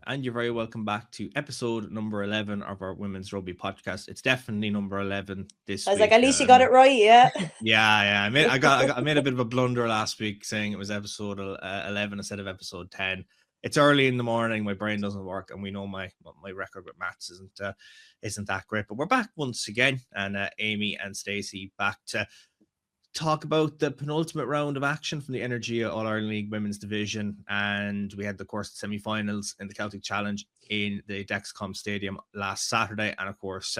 and you're very welcome back to episode number 11 of our Women's Rugby podcast. It's definitely number 11 this I was week. like, at least you got it right, yeah. Yeah. I made a bit of a blunder last week saying it was episode 11 instead of episode 10. It's early in the morning, my brain doesn't work, and we know my record with maths isn't that great. But we're back once again, and Aimee and Stacy back to talk about the penultimate round of action from the Energia All-Ireland League Women's Division. And we had, of course, the semi-finals in the Celtic Challenge in the Dexcom Stadium last Saturday. And, of course,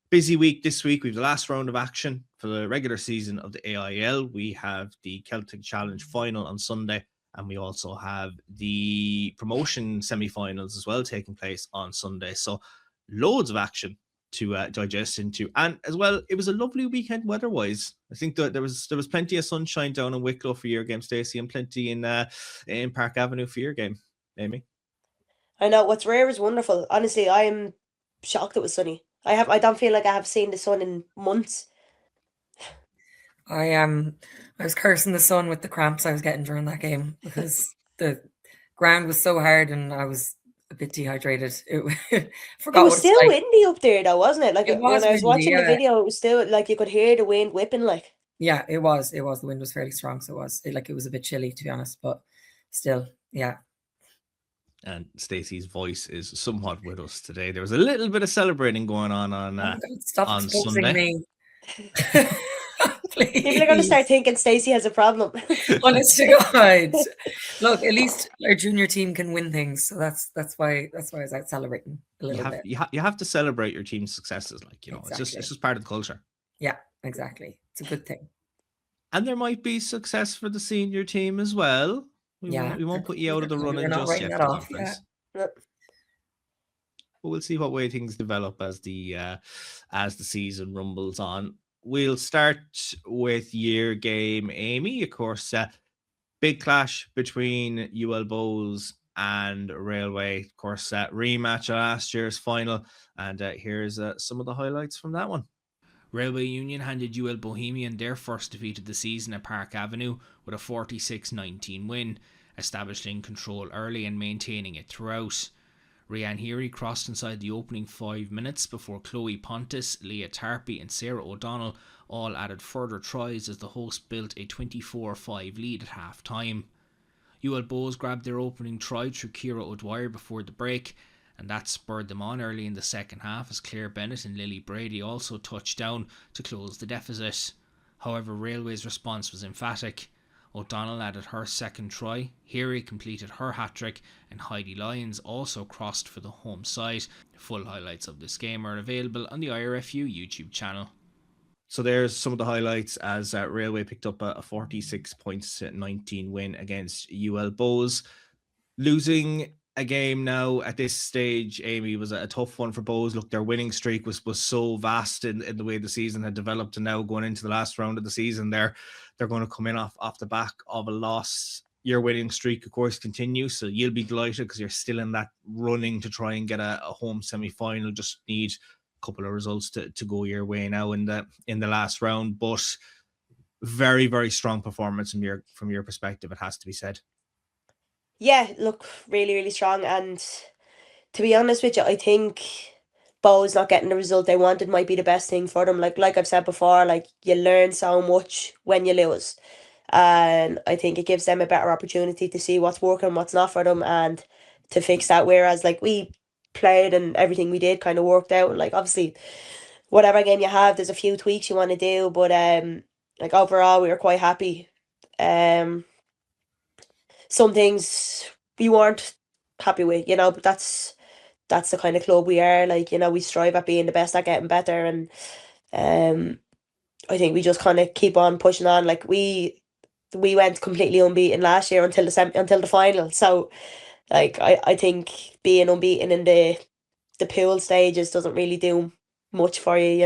busy week this week. We have the last round of action for the regular season of the AIL. We have the Celtic Challenge final on Sunday. And we also have the promotion semi-finals as well taking place on Sunday. So loads of action to digest into, and as well, it was a lovely weekend weather-wise. I think that there was plenty of sunshine down in Wicklow for your game, Stacey, and plenty in Park Avenue for your game, Aimee. I know, what's rare is wonderful. Honestly, I am shocked it was sunny. I don't feel like I have seen the sun in months. I was cursing the sun with the cramps I was getting during that game because the ground was so hard and I was a bit dehydrated. It was still windy up there though, wasn't it? Like when I was watching the video, it was still like you could hear the wind whipping. Like, yeah, it was. The wind was fairly strong, so it was a bit chilly, to be honest, but still, yeah. And Stacey's voice is somewhat with us today. There was a little bit of celebrating going on Stop Sunday. Me. People are going to start thinking Stacey has a problem. Honest to God. Look, at least our junior team can win things, so that's why I was out celebrating a little bit. You have to celebrate your team's successes, exactly. It's just part of the culture. Yeah, exactly. It's a good thing. And there might be success for the senior team as well. We won't put you out of the running just yet. But we'll see what way things develop as the season rumbles on. We'll start with your game, Aimee. Of course, big clash between UL Bows and Railway. Of course, rematch of last year's final. And here's some of the highlights from that one. Railway Union handed UL Bohemian their first defeat of the season at Park Avenue with a 46-19 win, establishing control early and maintaining it throughout. Rianne Heary crossed inside the opening 5 minutes before Chloe Pontus, Leah Tarpey and Sarah O'Donnell all added further tries as the hosts built a 24-5 lead at half-time. UL Bows grabbed their opening try through Ciara O'Dwyer before the break, and that spurred them on early in the second half as Claire Bennett and Lily Brady also touched down to close the deficit. However, Railway's response was emphatic. O'Donnell added her second try, Heary completed her hat-trick, and Heidi Lyons also crossed for the home side. Full highlights of this game are available on the IRFU YouTube channel. So there's some of the highlights as Railway picked up a 46-19 win against UL Bows. Losing a game now at this stage, Aimee, was a tough one for Bows. Look, their winning streak was so vast in the way the season had developed, and now going into the last round of the season, they're going to come in off the back of a loss. Your winning streak, of course, continues, so you'll be delighted because you're still in that running to try and get a home semi-final. Just need a couple of results to go your way now in the last round. But very, very strong performance from your perspective, it has to be said. Yeah, look, really, really strong. And to be honest with you, I think Bows not getting the result they wanted might be the best thing for them. Like I've said before, you learn so much when you lose. And I think it gives them a better opportunity to see what's working, what's not for them, and to fix that. Whereas we played and everything we did kind of worked out. And obviously, whatever game you have, there's a few tweaks you want to do. But overall, we were quite happy. Some things we weren't happy with, but that's the kind of club we are. We strive at being the best at getting better, and I think we just kind of keep on pushing on. We went completely unbeaten last year until the final. So I think being unbeaten in the pool stages doesn't really do much for you,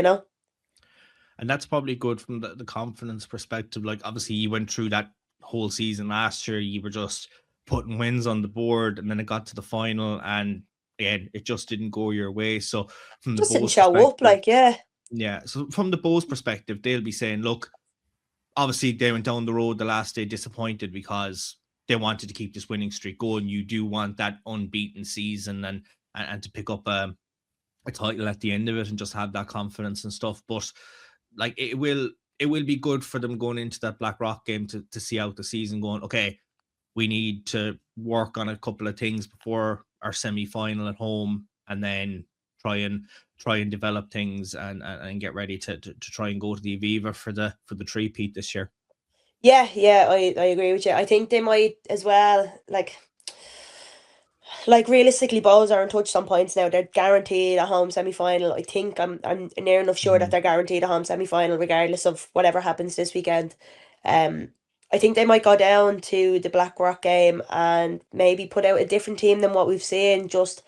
And that's probably good from the confidence perspective. Obviously you went through that whole season last year, you were just putting wins on the board, and then it got to the final, and again, it just didn't go your way. So from the just didn't show up, So from the Bows perspective, they'll be saying, look, obviously they went down the road the last day disappointed because they wanted to keep this winning streak going. You do want that unbeaten season and to pick up a title at the end of it and just have that confidence and stuff. But like it will be good for them going into that Blackrock game to see out the season going, okay, we need to work on a couple of things before our semi-final at home, and then try and develop things and get ready to try and go to the Aviva for the three-peat this year. Yeah, I agree with you. I think they might as well, like realistically, Bows are untouched on points now. They're guaranteed a home semi-final. I think I'm near enough sure that they're guaranteed a home semi-final regardless of whatever happens this weekend. I think they might go down to the Blackrock game and maybe put out a different team than what we've seen. Just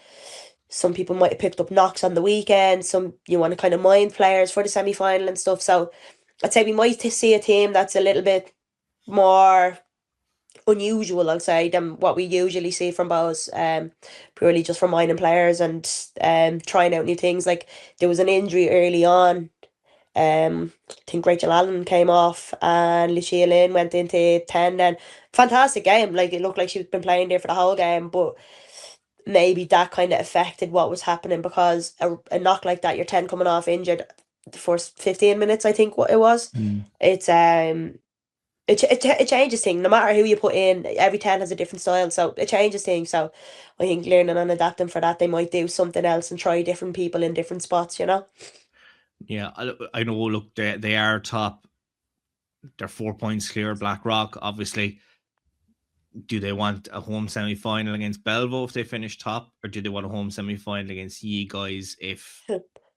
some people might have picked up knocks on the weekend. Some you want to kind of mind players for the semi-final and stuff. So I'd say we might see a team that's a little bit more unusual, I'll say, than what we usually see from Bows, purely just for mining players and trying out new things. Like there was an injury early on. I think Rachel Allen came off and Lucia Lynn went into 10 then. Fantastic game. Like it looked like she'd been playing there for the whole game, but maybe that kind of affected what was happening because a knock like that, you're 10 coming off injured the first 15 minutes, I think what it was. It's it changes things. No matter who you put in, every 10 has a different style, so it changes things. So I think learning and adapting for that, they might do something else and try different people in different spots, you know? Yeah, I know, look, they are top. They're 4 points clear Blackrock. Obviously, do they want a home semi-final against Belleville if they finish top, or do they want a home semi-final against ye guys if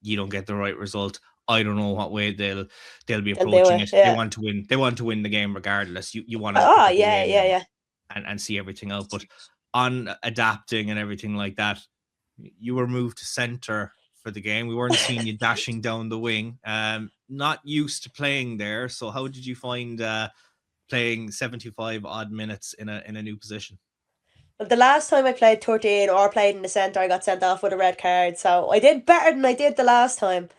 you don't get the right result? I don't know what way they'll be approaching it. Yeah. They want to win. They want to win the game regardless. You want to and see everything out. But on adapting and everything like that, you were moved to center for the game. We weren't seeing you dashing down the wing. Not used to playing there. So how did you find playing 75 odd minutes in a new position? Well, the last time I played 13 or played in the centre, I got sent off with a red card. So I did better than I did the last time.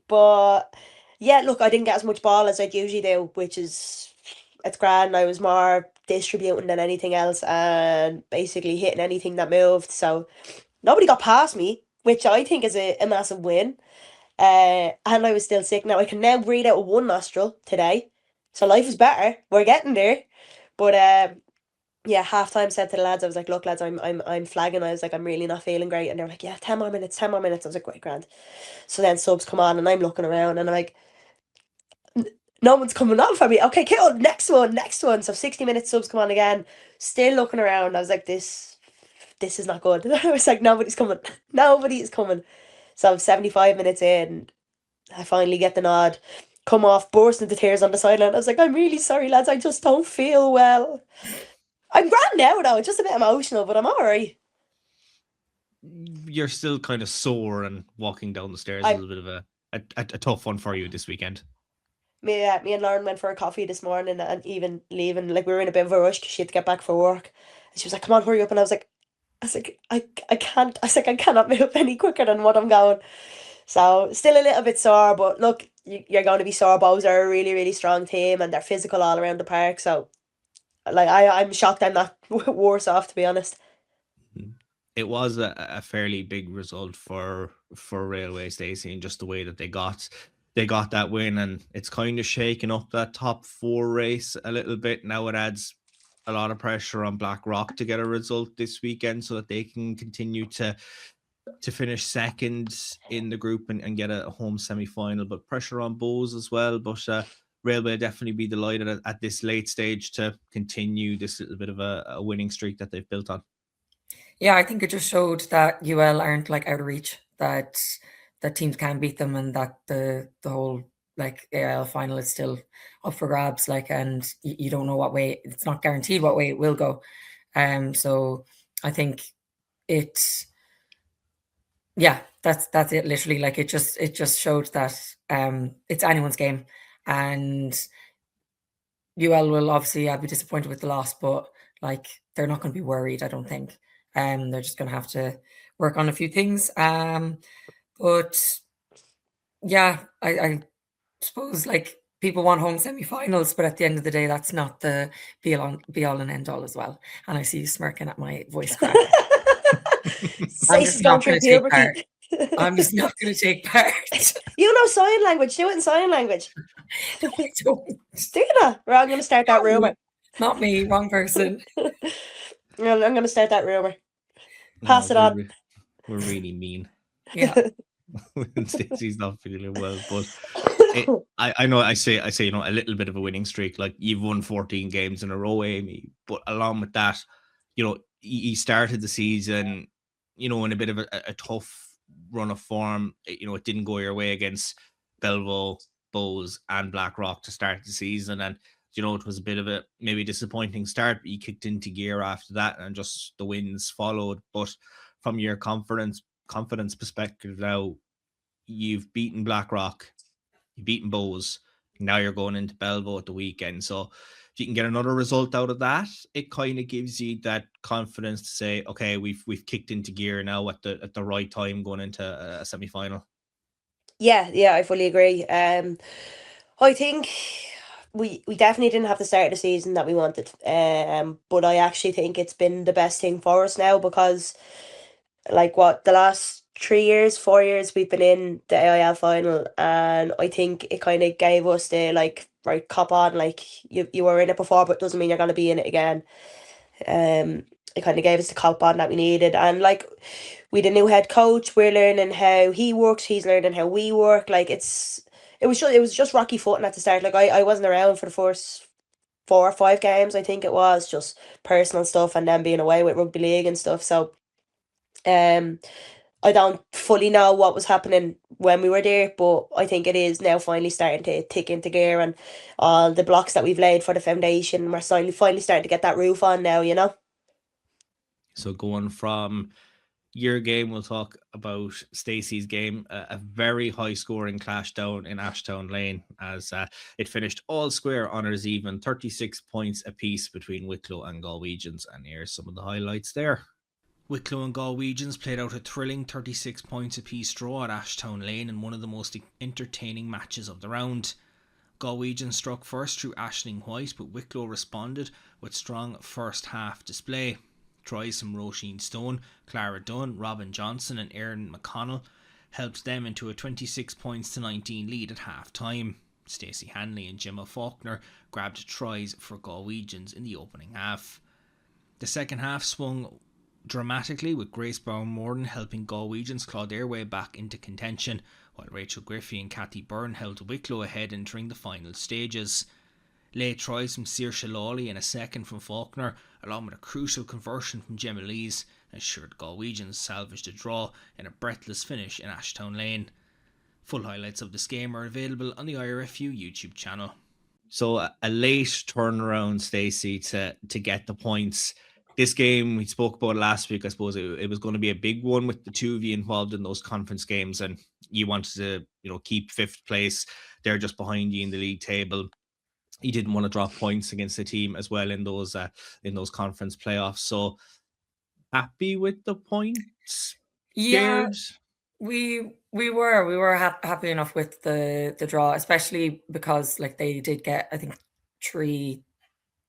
But yeah, look, I didn't get as much ball as I'd usually do, which is, it's grand. I was more distributing than anything else and basically hitting anything that moved. So nobody got past me, which I think is a massive win. And I was still sick. Now I can now breathe out of one nostril today. So life is better. We're getting there. But yeah, halftime said to the lads, I was like, look lads, I'm flagging. I was like, I'm really not feeling great. And they're like, yeah, 10 more minutes. I was like, great, grand. So then subs come on and I'm looking around and I'm like, no one's coming on for me. Okay, cool, next one. So 60 minutes subs come on again. Still looking around. I was like, this is not good. I was like, nobody's coming. Nobody is coming. So I'm 75 minutes in. I finally get the nod. Come off, burst into tears on the sideline. I was like, I'm really sorry, lads. I just don't feel well. I'm grand now, though. Just a bit emotional, but I'm all right. You're still kind of sore and walking down the stairs a little bit of a tough one for you this weekend. Me and Lauren went for a coffee this morning and even leaving, like we were in a bit of a rush because she had to get back for work. And she was like, come on, hurry up. And I was like, I can't. I was like, I cannot move any quicker than what I'm going. So still a little bit sore, but look, you're going to be sore. Bows are a really, really strong team and they're physical all around the park. So like I'm shocked I'm not worse off, to be honest. It was a fairly big result for Railway, Stacey, and just the way that they got that win, and it's kind of shaking up that top 4 race a little bit. Now it adds a lot of pressure on Blackrock to get a result this weekend so that they can continue to finish second in the group and get a home semi-final, but pressure on Bows as well. But Railway definitely be delighted at this late stage to continue this little bit of a winning streak that they've built on. Yeah, I think it just showed that UL aren't like out of reach, that teams can beat them, and that the whole like AIL final is still up for grabs. Like, and you don't know what way, it's not guaranteed what way it will go. So I think it's, yeah, that's it. Literally, like it just showed that it's anyone's game, and UL will obviously be disappointed with the loss, but like they're not going to be worried, I don't think. They're just going to have to work on a few things. But yeah, I suppose like people want home semi-finals, but at the end of the day, that's not the be all and end all as well. And I see you smirking at my voice crack. Stacey's going through puberty. I'm just not going to take part. You know sign language. Do it in sign language. No, I don't. Do you know? Well, I'm going to start that rumor. Not me, wrong person. I'm going to start that rumor. Pass it on. We're really mean. Yeah. Stacey's not feeling well, but I know I say a little bit of a winning streak. Like, you've won 14 games in a row, Aimee, but along with that, you started the season, in a bit of a tough run of form. It didn't go your way against Belvo, Bows, and Blackrock to start the season, and it was a bit of a maybe disappointing start, but you kicked into gear after that, and just the wins followed. But from your confidence perspective now, you've beaten Blackrock, you've beaten Bows, now you're going into Belvo at the weekend. So if you can get another result out of that, it kind of gives you that confidence to say, okay, we've kicked into gear now at the right time going into a semi-final. Yeah, I fully agree. I think we definitely didn't have the start of the season that we wanted. But I actually think it's been the best thing for us now, because the last 4 years we've been in the AIL final, and I think it kind of gave us the right, cop on, you were in it before, but doesn't mean you're gonna be in it again. It kind of gave us the cop on that we needed, and with a new head coach, we're learning how he works, he's learning how we work. It was just rocky footing at the start. I wasn't around for the first 4 or 5 games, I think it was, just personal stuff, and then being away with rugby league and stuff. So I don't fully know what was happening when we were there, but I think it is now finally starting to tick into gear, and all the blocks that we've laid for the foundation, we're finally starting to get that roof on now. So going from your game, we'll talk about Stacey's game, a very high-scoring clash down in Ashtown Lane, as it finished all square honours even, 36 points apiece between Wicklow and Galwegians, and here's some of the highlights there. Wicklow and Galwegians played out a thrilling 36 points apiece draw at Ashtown Lane in one of the most entertaining matches of the round. Galwegians struck first through Aisling White, but Wicklow responded with strong first half display. Tries from Roisin Stone, Clara Dunn, Robin Johnson and Erin McConnell helped them into a 26 points to 19 lead at half time. Stacy Hanley and Gemma Faulkner grabbed tries for Galwegians in the opening half. The second half swung dramatically, with Grace Brown-Morden helping Galwegians claw their way back into contention, while Rachel Griffey and Kathy Byrne held Wicklow ahead entering the final stages. Late tries from Saoirse Lawley and a second from Faulkner, along with a crucial conversion from Gemma Lees, ensured Galwegians salvaged a draw in a breathless finish in Ashtown Lane. Full highlights of this game are available on the IRFU YouTube channel. So a late turnaround, Stacey, to get the points. This game, we spoke about last week, I suppose it was going to be a big one with the two of you involved in those conference games, and you wanted to keep 5th place. They're just behind you in the league table. You didn't want to drop points against the team as well in those conference playoffs. So happy with the points? Yeah, Scared? we were happy enough with the draw, especially because they did get, I think, 3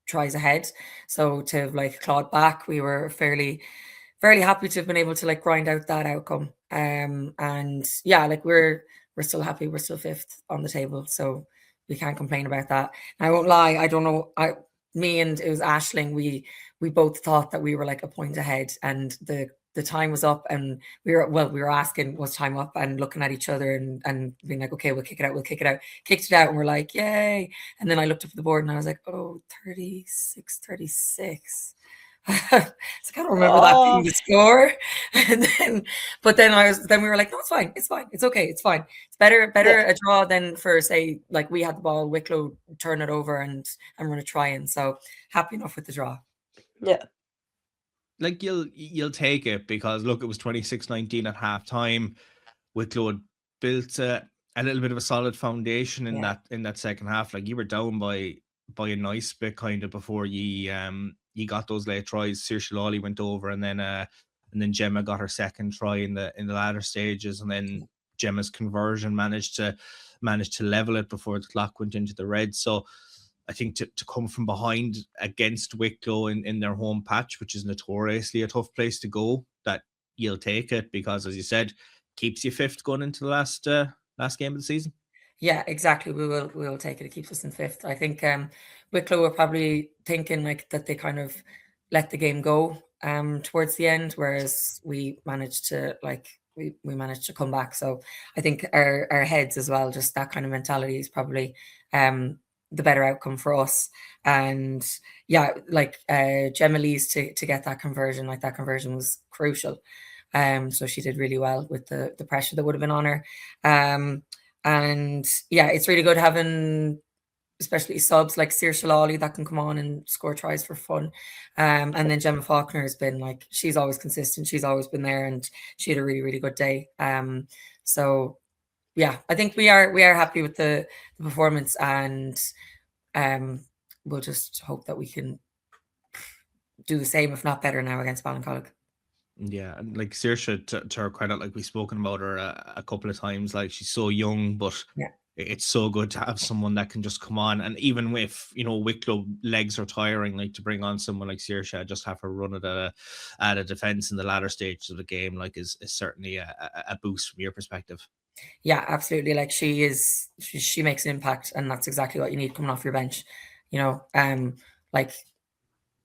tries ahead. So to have clawed back, we were fairly happy to have been able to grind out that outcome. And yeah, we're still happy. We're still 5th on the table, so we can't complain about that. And I won't lie, I don't know. Me and it was Aisling. We both thought that we were a point ahead, and the time was up, and we were asking, was time up, and looking at each other and being okay, we'll kick it out. Kicked it out, and we're like, yay. And then I looked up at the board and I was like, 36. So I can't remember that being the score. But then we were like, no, it's fine. It's okay. It's fine. It's better a draw than for, say, we had the ball, Wicklow turn it over and run a try in. So happy enough with the draw. Yeah. You'll take it, because look, it was 26-19 at half time. Wicklow had built a little bit of a solid foundation in that second half. You were down by a nice bit kind of before you got those late tries. Saoirse Lawley went over, and then Gemma got her second try in the latter stages, and then Gemma's conversion managed to level it before the clock went into the red. So I think to come from behind against Wicklow in their home patch, which is notoriously a tough place to go, that you'll take it, because, as you said, keeps you fifth going into the last game of the season. Yeah, exactly. We will take it. It keeps us in fifth. I think Wicklow were probably thinking like that they kind of let the game go towards the end, whereas we managed to we managed to come back. So I think our heads as well, just that kind of mentality is probably the better outcome for us. And yeah, like Gemma Lee's to get that conversion, like that conversion was crucial. So she did really well with the pressure that would have been on her. And yeah, it's really good having especially subs like Saoirse Lawley that can come on and score tries for fun. And then Gemma Faulkner has been like, she's always consistent. She's always been there, and she had a really, really good day. So yeah, I think we are happy with the performance, and we'll just hope that we can do the same, if not better, now against Ballincollig. Yeah, and like Saoirse, to her credit, like we've spoken about her a couple of times, like she's so young, but yeah, it's so good to have someone that can just come on. And even if, Wicklow legs are tiring, like to bring on someone like Saoirse, just have her run it at a defence in the latter stages of the game, like is certainly a boost from your perspective. Yeah, absolutely. Like she makes an impact, and that's exactly what you need coming off your bench. Like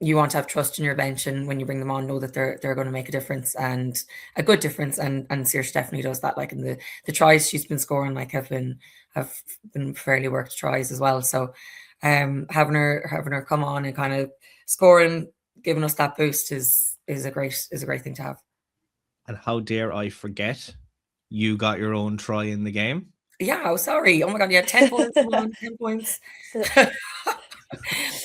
you want to have trust in your bench, and when you bring them on, know that they're going to make a difference, and a good difference. And Saoirse definitely does that. Like in the tries she's been scoring, like have been fairly worked tries as well. So having her come on and kind of scoring, giving us that boost is a great thing to have. And how dare I forget, you got your own try in the game. Yeah, oh sorry. Oh my god, you had 10 points. 10 points.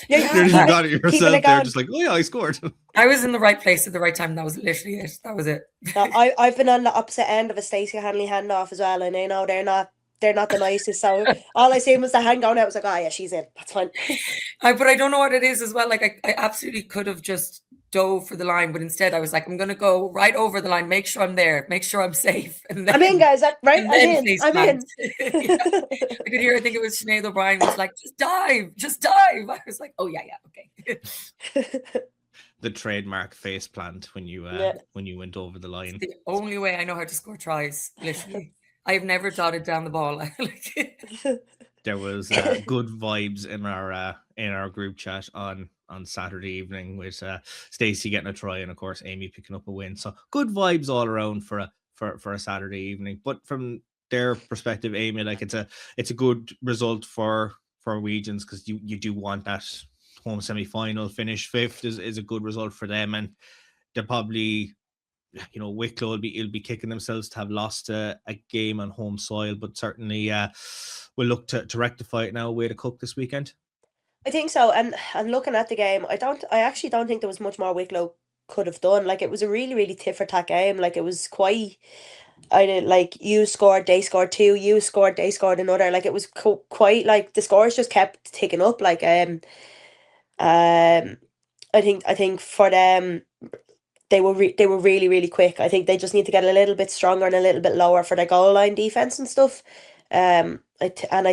Yeah, you got it yourself there, just like, oh yeah, I scored. I was in the right place at the right time. That was literally it. That was it. I've been on the opposite end of a Stacy Hanley handoff as well, and they're not the nicest. So all I seen was the hand going out. I was like, oh yeah, she's in. That's fine. But I don't know what it is as well. Like I absolutely could have just dove for the line, but instead I was like, I'm gonna go right over the line, make sure I'm there, make sure I'm safe. And then, I'm in, guys. Right? I'm in. Yeah. I could hear, I think it was Sinead O'Brien was like, just dive. I was like, oh yeah, okay. The trademark face plant when you went over the line. It's the only way I know how to score tries. Literally, I have never dotted down the ball. There was good vibes in our group chat on Saturday evening with Stacy getting a try, and of course Aimee picking up a win. So good vibes all around for a Saturday evening. But from their perspective, Aimee, like it's a good result for Norwegians, because you do want that home semi-final finish. Fifth is a good result for them, and they're probably, Wicklow will be kicking themselves to have lost a game on home soil, but certainly we'll look to rectify it now away to Cook this weekend. I think so. And looking at the game, I actually don't think there was much more Wicklow could have done. Like it was a really, really tit for tat game. Like it was quite, like you scored, they scored two, you scored, they scored another. Like it was quite like the scores just kept ticking up. Like I think for them, they were really, really quick. I think they just need to get a little bit stronger and a little bit lower for their goal line defense and stuff. I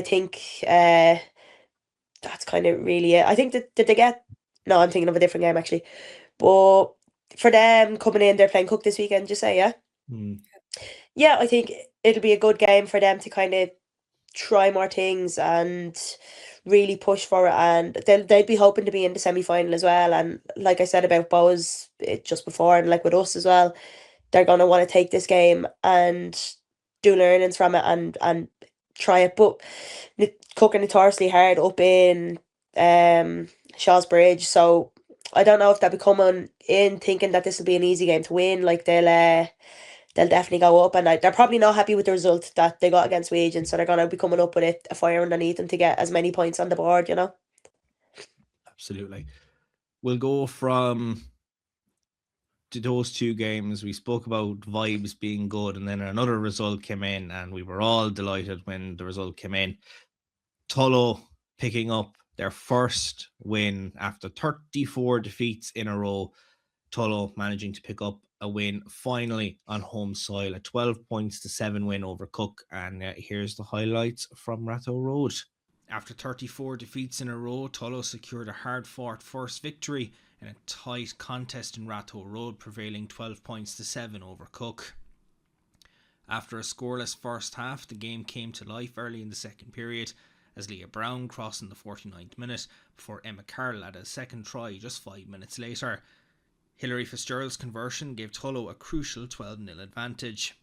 think that's kind of really it. I think that did they get? No, I'm thinking of a different game actually. But for them coming in, they're playing Cook this weekend. Just say yeah. Yeah, I think it'll be a good game for them to kind of try more things and really push for it, and they'd be hoping to be in the semi-final as well. And like I said about Bows just before, and like with us as well, they're going to want to take this game and do learnings from it and try it. But Cook are notoriously hard up in Shaw's Bridge, so I don't know if they'll be coming in thinking that this will be an easy game to win. Like they'll definitely go up, and they're probably not happy with the result that they got against Wigan, so they're going to be coming up with a fire underneath them to get as many points on the board, Absolutely. We'll go from to those two games. We spoke about vibes being good, and then another result came in, and we were all delighted when the result came in. Tullow picking up their first win after 34 defeats in a row. Tullow managing to pick up a win finally on home soil, a 12 points to 7 win over Cook. And here's the highlights from Ratho Road. After 34 defeats in a row, Tullow secured a hard-fought first victory in a tight contest in Ratho Road, prevailing 12 points to 7 over Cook. After a scoreless first half, the game came to life early in the second period as Leah Brown crossed in the 49th minute before Aimee Clarke added a second try just 5 minutes later. Hilary Fitzgerald's conversion gave Tullow a crucial 12-0 advantage.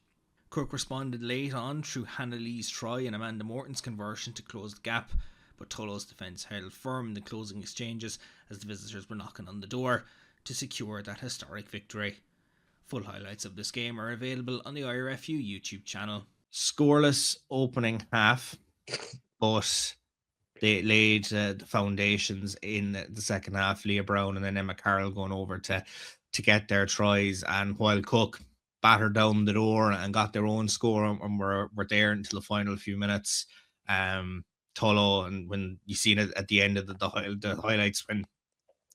Cook responded late on through Hannah Lee's try and Amanda Morton's conversion to close the gap, but Tullow's defence held firm in the closing exchanges as the visitors were knocking on the door to secure that historic victory. Full highlights of this game are available on the IRFU YouTube channel. Scoreless opening half, but they laid the foundations in the second half. Leah Brown and then Aimee Clarke going over to get their tries, and while Cook battered down the door and got their own score and were there until the final few minutes, Tullow, and when you seen it at the end of the highlights, when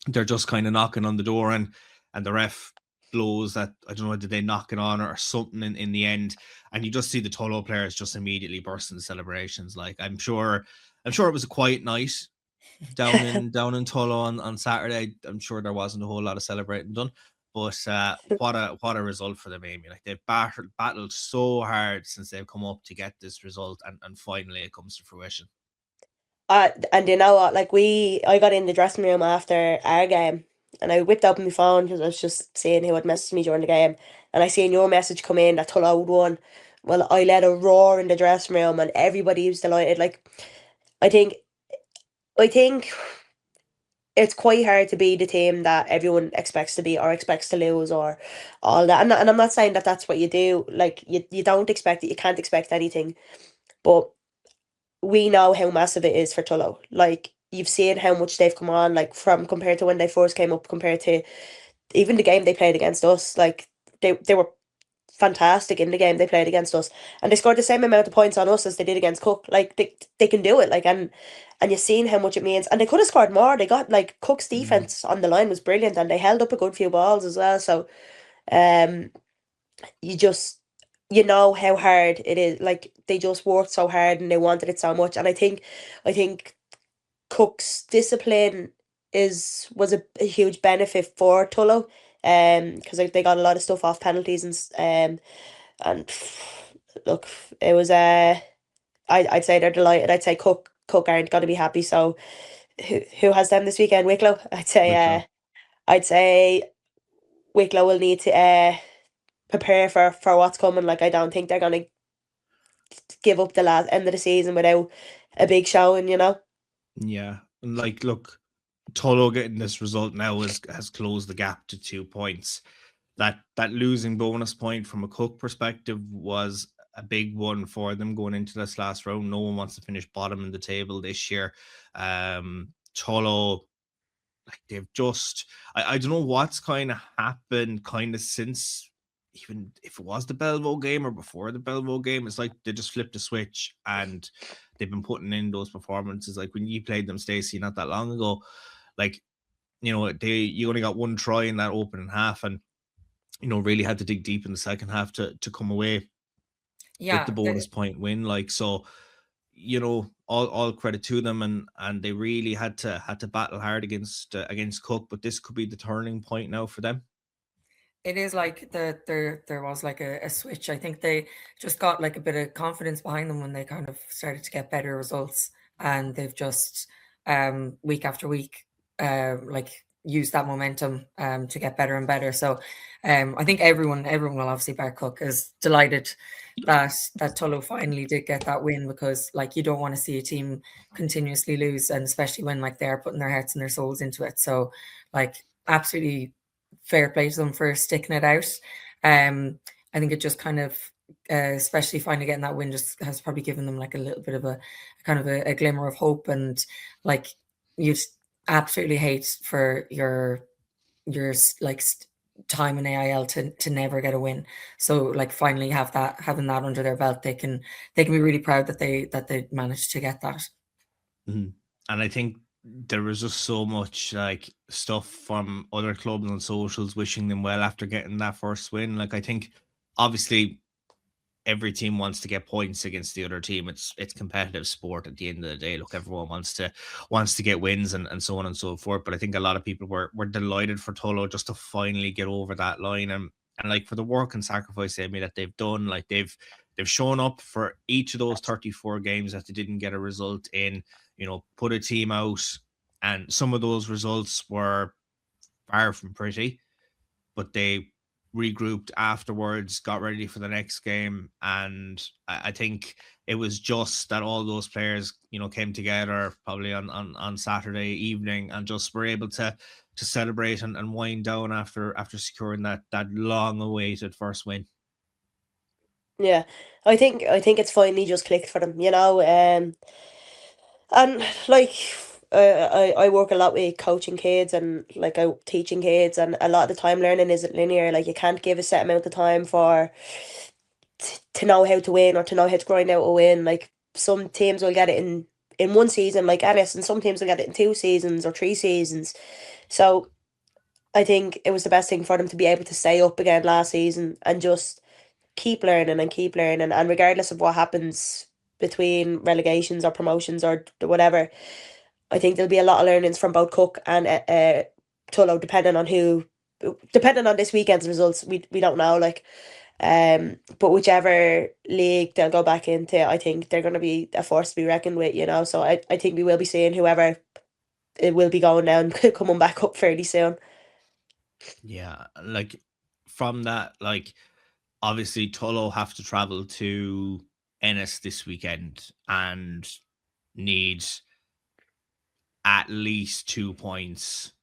they're just kind of knocking on the door and the ref blows that, I don't know, did they knock it on or something in the end, and you just see the Tullow players just immediately burst into celebrations. Like, I'm sure it was a quiet night down in Tullow on Saturday. I'm sure there wasn't a whole lot of celebrating done, but what a result for them, Aimee. Like, they've battled so hard since they've come up to get this result, and finally it comes to fruition. And you know what, like, I got in the dressing room after our game and I whipped open my phone because I was just seeing who had messaged me during the game, and I seen your message come in that Tullow had won. Well, I let a roar in the dressing room and everybody was delighted. Like, I think it's quite hard to be the team that everyone expects to be or expects to lose or all that. And I'm not saying that that's what you do. Like, you don't expect it. You can't expect anything. But we know how massive it is for Tullow. Like, you've seen how much they've come on, like, from compared to when they first came up, compared to even the game they played against us. Like, they were fantastic in the game they played against us, and they scored the same amount of points on us as they did against Cook. Like, they can do it. Like, and you've seen how much it means, and they could have scored more. They got, like, Cook's defense on the line was brilliant, and they held up a good few balls as well. So, you know how hard it is. Like, they just worked so hard and they wanted it so much, and I think Cook's discipline was a huge benefit for Tullow, because they got a lot of stuff off penalties and look, it was I'd say they're delighted. I'd say Cook aren't going to be happy. So who has them this weekend? Wicklow. I'd say Wicklow will need to prepare for what's coming. Like, I don't think they're going to give up the last end of the season without a big showing, you know. Yeah, and like, look, Tullow getting this result now has closed the gap to 2 points. That losing bonus point from a Cook perspective was a big one for them going into this last round. No one wants to finish bottom in the table this year. Tullow, like, they've just, I don't know what's kind of happened kind of since, even if it was the Belvo game or before the Belvo game, it's like they just flipped a switch and they've been putting in those performances. Like, when you played them, Stacey, not that long ago, like, you know, you only got one try in that opening half, and, you know, really had to dig deep in the second half to come away with the bonus point win. Like, so, you know, all credit to them, and they really had to battle hard against Cook, but this could be the turning point now for them. It is like there was like a switch. I think they just got like a bit of confidence behind them when they kind of started to get better results, and they've just week after week like used that momentum to get better and better. So I think everyone will obviously back Cook, is delighted that Tullow finally did get that win, because, like, you don't want to see a team continuously lose, and especially when, like, they're putting their hearts and their souls into it. So, like, absolutely fair play to them for sticking it out. I think it just kind of, especially finally getting that win, just has probably given them like a little bit of a kind of a glimmer of hope. And, like, you'd absolutely hate for your like time in AIL to never get a win. So, like, finally having that under their belt, they can be really proud that they managed to get that. Mm-hmm. And I think there was just so much like stuff from other clubs on socials wishing them well after getting that first win. Like I think obviously every team wants to get points against the other team. It's competitive sport at the end of the day. Look, everyone wants to get wins and so on and so forth. But I think a lot of people were delighted for Tullow just to finally get over that line and like for the work and sacrifice, Aimee, that they've done. Like they've shown up for each of those 34 games that they didn't get a result in, you know, put a team out, and some of those results were far from pretty, but they regrouped afterwards, got ready for the next game, and I think it was just that all those players, you know, came together probably on Saturday evening and just were able to celebrate and wind down after securing that long awaited first win. Yeah, I think it's finally just clicked for them, you know. And like I work a lot with coaching kids and like teaching kids, and a lot of the time learning isn't linear. Like you can't give a set amount of time for to know how to win or to know how to grind out a win. Like some teams will get it in one season, like Ennis, and some teams will get it in 2 seasons or 3 seasons. So I think it was the best thing for them to be able to stay up again last season and just keep learning and keep learning, and regardless of what happens between relegations or promotions or whatever, I think there'll be a lot of learnings from both Cook and Tullow, depending on this weekend's results. We don't know, like, but whichever league they'll go back into, I think they're going to be a force to be reckoned with, you know. So I think we will be seeing whoever it will be going down coming back up fairly soon. Yeah, like from that, like obviously Tullow have to travel to Ennis this weekend and need at least 2 points,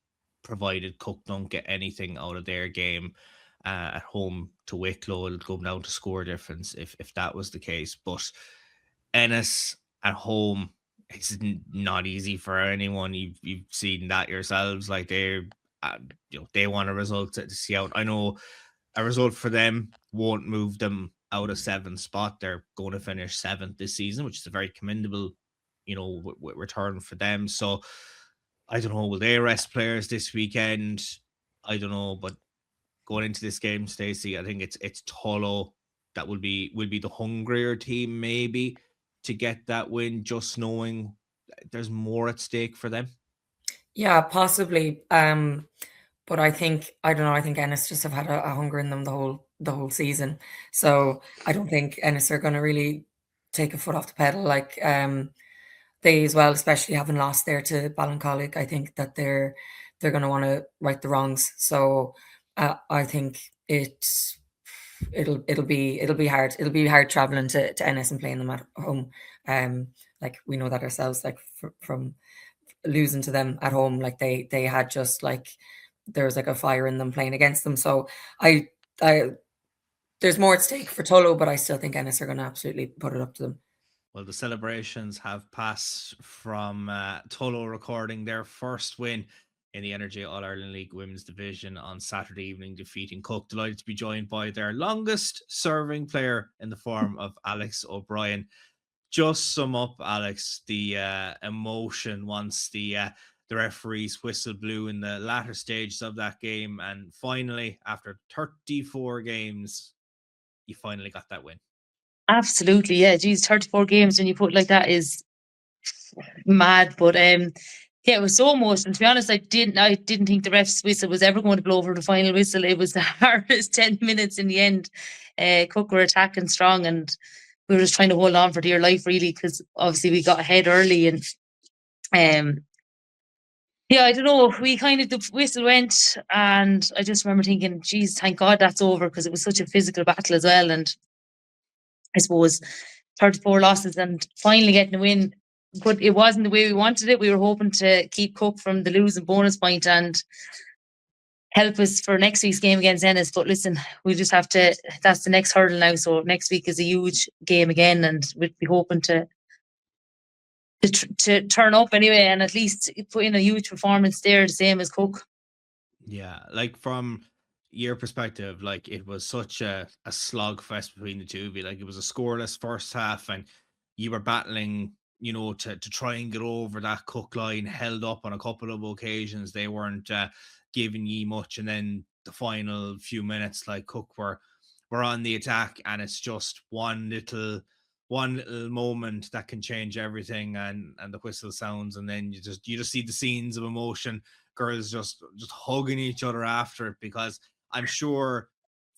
provided Cook don't get anything out of their game at home to Wicklow. It'll come down to score difference if that was the case. But Ennis at home, it's not easy for anyone. You've seen that yourselves. Like they're, they want a result to see out. I know a result for them won't move them out of 7th spot. They're going to finish 7th this season, which is a very commendable, you know, return for them. So I don't know, will they rest players this weekend? I don't know, but going into this game, Stacey, I think it's Tullow that will be the hungrier team maybe to get that win, just knowing there's more at stake for them. Yeah, possibly. But I think I don't know. I think Ennis just have had a hunger in them the whole season. So I don't think Ennis are going to really take a foot off the pedal. Like they as well, especially having lost there to Ballincollig, I think that they're going to want to right the wrongs. So I think it'll be hard. It'll be hard traveling to Ennis and playing them at home. Like we know that ourselves. Like from losing to them at home, like they had just like there was like a fire in them playing against them. So I there's more at stake for Tullow, but I still think Ennis are going to absolutely put it up to them. Well, the celebrations have passed from Tullow recording their first win in the Energia All-Ireland League Women's Division on Saturday evening, defeating Cook. Delighted to be joined by their longest serving player in the form of Alex O'Brien. Just sum up, Alex, the emotion once the referee's whistle blew in the latter stages of that game, and finally, after 34 games, you finally got that win. Absolutely, yeah. Geez, 34 games when you put it like that is mad. But yeah, it was so emotional. To be honest, I didn't think the ref's whistle was ever going to blow over the final whistle. It was the hardest 10 minutes in the end. Cook were attacking strong, and we were just trying to hold on for dear life, really, because obviously we got ahead early. And yeah, I don't know. We kind of, the whistle went, and I just remember thinking, geez, thank God that's over, because it was such a physical battle as well. And I suppose 34 losses and finally getting a win, but it wasn't the way we wanted it. We were hoping to keep Cook from the losing bonus point and help us for next week's game against Ennis. But listen, we just have to, that's the next hurdle now. So next week is a huge game again, and we'd be hoping to turn up anyway and at least put in a huge performance there, the same as Cook. Yeah, like from your perspective, like it was such a slugfest between the two of you. Like it was a scoreless first half, and you were battling, to try and get over that Cook line, held up on a couple of occasions. They weren't giving ye much. And then the final few minutes, like Cook were on the attack, and it's just one little moment that can change everything, and the whistle sounds, and then you just see the scenes of emotion, girls just hugging each other after it, because I'm sure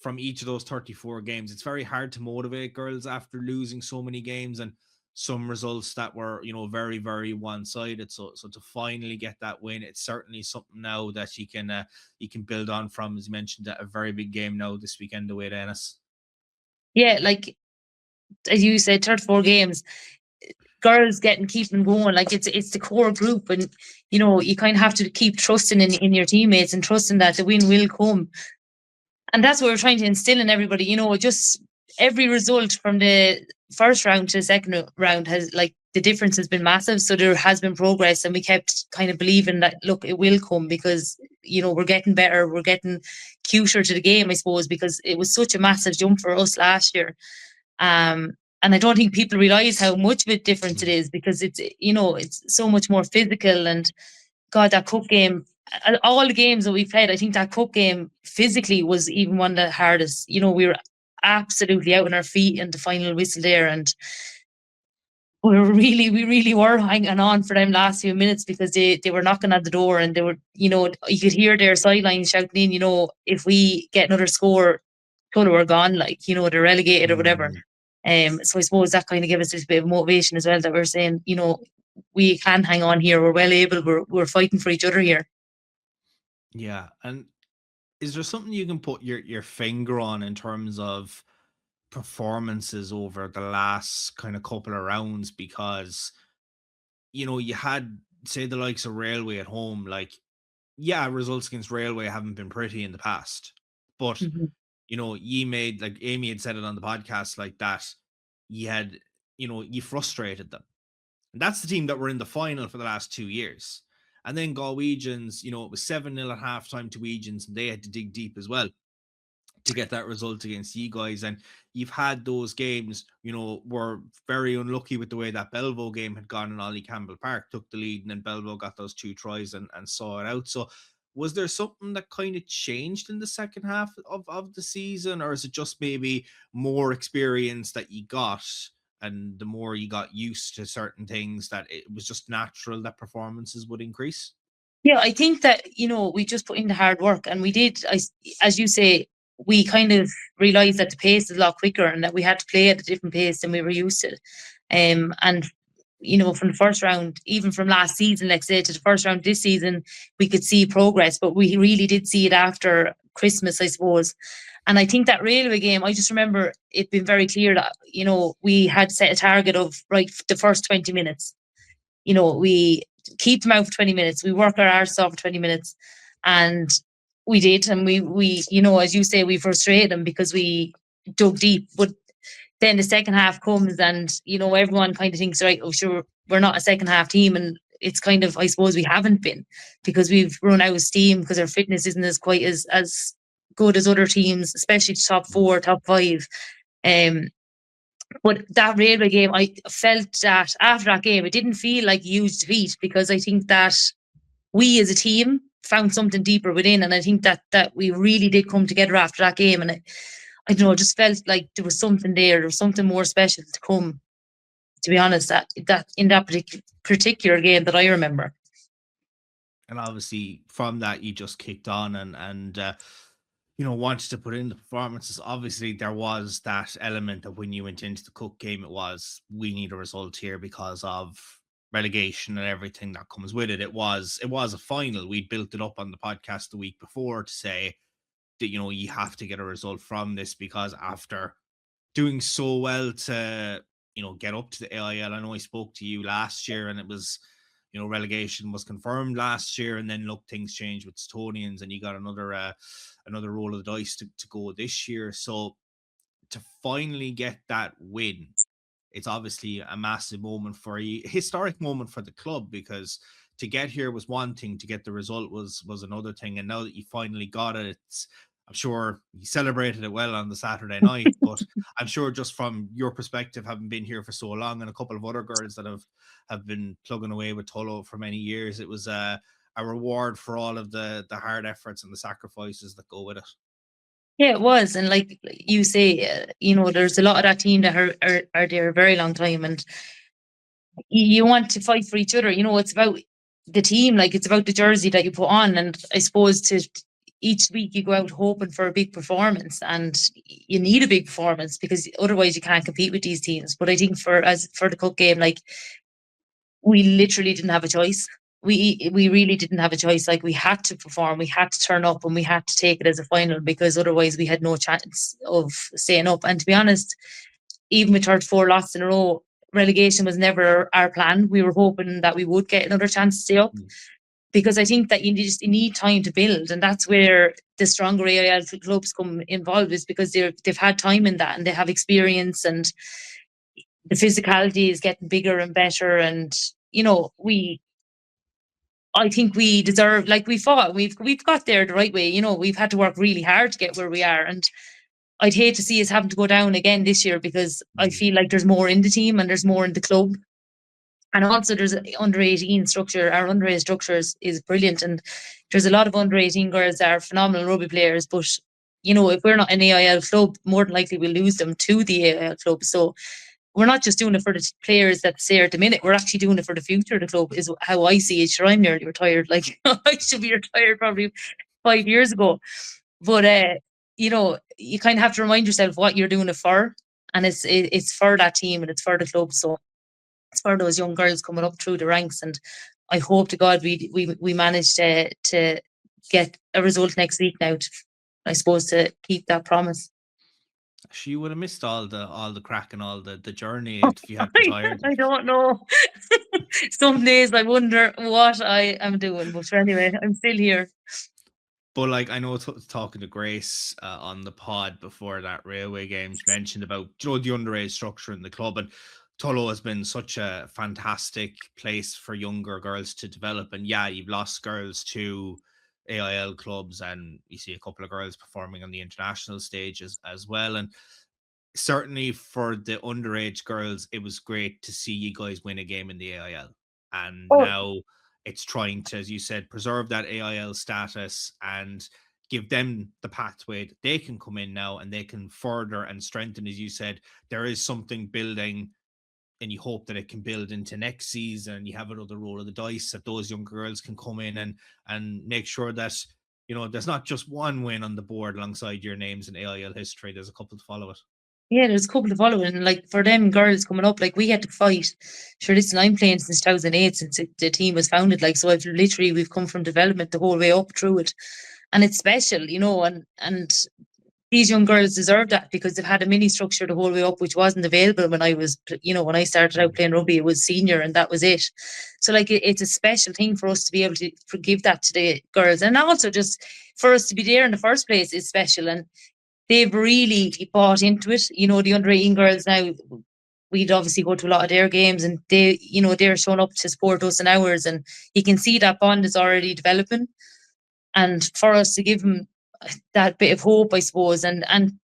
from each of those 34 games, it's very hard to motivate girls after losing so many games and some results that were, very, very one-sided. So to finally get that win, it's certainly something now that you can build on from. As you mentioned, a very big game now this weekend away to Ennis. Yeah, like as you said, 34 games, girls keeping going. Like it's the core group, and you kind of have to keep trusting in your teammates and trusting that the win will come. And that's what we're trying to instill in everybody. Just every result from the first round to the second round has, like, the difference has been massive. So there has been progress, and we kept kind of believing that, look, it will come, because, we're getting better. We're getting cuter to the game, I suppose, because it was such a massive jump for us last year. And I don't think people realize how much of a difference it is, because it's so much more physical. And God, that cup game, all the games that we played, I think that cup game physically was even one of the hardest. We were absolutely out on our feet in the final whistle there, and we really were hanging on for them last few minutes, because they were knocking at the door, and they were, you could hear their sidelines shouting in, if we get another score, Tullow are gone, like, they're relegated or whatever. So I suppose that kind of gave us this bit of motivation as well, that we're saying, we can hang on here. We're well able. We're fighting for each other here. Yeah. And is there something you can put your finger on in terms of performances over the last kind of couple of rounds? Because, you had, say, the likes of Railway at home, like, yeah, results against Railway haven't been pretty in the past, but ye made, like Aimee had said it on the podcast, like that, you frustrated them. And that's the team that were in the final for the last 2 years. And then Galwegians, it was 7-0 at halftime to Wegians, and they had to dig deep as well to get that result against you guys. And you've had those games, were very unlucky with the way that Belvo game had gone, and Ollie Campbell Park took the lead, and then Belvo got those 2 tries and saw it out. So was there something that kind of changed in the second half of the season, or is it just maybe more experience that you got, and the more you got used to certain things, that it was just natural that performances would increase? Yeah, I think that, we just put in the hard work, and we did, as you say, we kind of realized that the pace is a lot quicker, and that we had to play at a different pace than we were used to. And, from the first round, even from last season, let's say, to the first round this season, we could see progress, but we really did see it after Christmas, I suppose. And I think that Railway game, I just remember it being very clear that, we had set a target of, right, the first 20 minutes. We keep them out for 20 minutes. We work our arse off for 20 minutes. And we did. And we as you say, we frustrated them because we dug deep. But then the second half comes, and, everyone kind of thinks, right, oh, sure, we're not a second half team. And it's kind of, I suppose we haven't been, because we've run out of steam, because our fitness isn't as quite as good as other teams, especially top 4, top 5. But that Railway game, I felt that after that game, it didn't feel like a huge defeat, because I think that we as a team found something deeper within. And I think that we really did come together after that game. And I don't know, it just felt like there was something there. There was something more special to come, to be honest, that in that particular game that I remember. And obviously from that, you just kicked on and wanted to put in the performances. Obviously, there was that element that when you went into the Cook game, it was, we need a result here because of relegation and everything that comes with it. It was a final. We built it up on the podcast the week before to say that, you have to get a result from this, because after doing so well to, get up to the AIL, I know I spoke to you last year, and it was, relegation was confirmed last year, and then look, things changed with Stonians, and you got another roll of the dice to go this year. So to finally get that win, it's obviously a massive moment for you, a historic moment for the club, because to get here was one thing, to get the result was another thing. And now that you finally got it, it's I'm sure you celebrated it well on the Saturday night, but I'm sure just from your perspective, having been here for so long, and a couple of other girls that have been plugging away with Tullow for many years, it was a reward for all of the hard efforts and the sacrifices that go with it. Yeah, it was. And like you say, there's a lot of that team that are there a very long time, and you want to fight for each other. It's about the team, like it's about the jersey that you put on. And I suppose each week you go out hoping for a big performance, and you need a big performance because otherwise you can't compete with these teams. But I think for the cup game, like we literally didn't have a choice. We really didn't have a choice. Like we had to perform, we had to turn up, and we had to take it as a final because otherwise we had no chance of staying up. And to be honest, even with 34 losses in a row, relegation was never our plan. We were hoping that we would get another chance to stay up, because I think that you need time to build, and that's where the stronger AIL clubs come involved, is because they've had time in that and they have experience, and the physicality is getting bigger and better. And I think we deserve, like we fought, we've got there the right way. We've had to work really hard to get where we are, and I'd hate to see us having to go down again this year, because I feel like there's more in the team and there's more in the club. And also there's under 18 structure. Our under 18 structure is brilliant, and there's a lot of under 18 girls that are phenomenal rugby players. But if we're not an AIL club, more than likely we'll lose them to the AIL club. So we're not just doing it for the players that say at the minute, we're actually doing it for the future of the club, is how I see it. Sure, I'm nearly retired. Like I should be retired probably 5 years ago. But you kind of have to remind yourself what you're doing it for, and it's for that team and it's for the club. So it's for those young girls coming up through the ranks, and I hope to God we manage to get a result next week now, I suppose, to keep that promise. She would have missed all the crack and all the journey if you had retired. I don't know. Some days I wonder what I am doing, but anyway, I'm still here. But like, I know talking to Grace on the pod before that Railway Games, mentioned about the underage structure in the club, and Tullow has been such a fantastic place for younger girls to develop. And yeah, you've lost girls to AIL clubs, and you see a couple of girls performing on the international stages as well. And certainly for the underage girls, it was great to see you guys win a game in the AIL. And now it's trying to, as you said, preserve that AIL status and give them the pathway that they can come in now and they can further and strengthen. As you said, there is something building, and you hope that it can build into next season. You have another roll of the dice that those young girls can come in and make sure that, there's not just one win on the board alongside your names in AIL history. There's a couple to follow it. Yeah, there's a couple to follow it. And like for them girls coming up, like we had to fight. Sure, listen, I'm playing since 2008, since the team was founded. Like, so we've come from development the whole way up through it. And it's special, and these young girls deserve that, because they've had a mini structure the whole way up, which wasn't available when I was, when I started out playing rugby. It was senior and that was it. So like it's a special thing for us to be able to give that to the girls, and also just for us to be there in the first place is special. And they've really bought into it. The under 18 girls now, we'd obviously go to a lot of their games, and they, they're showing up to support us in ours, and you can see that bond is already developing. And for us to give them that bit of hope, I suppose, and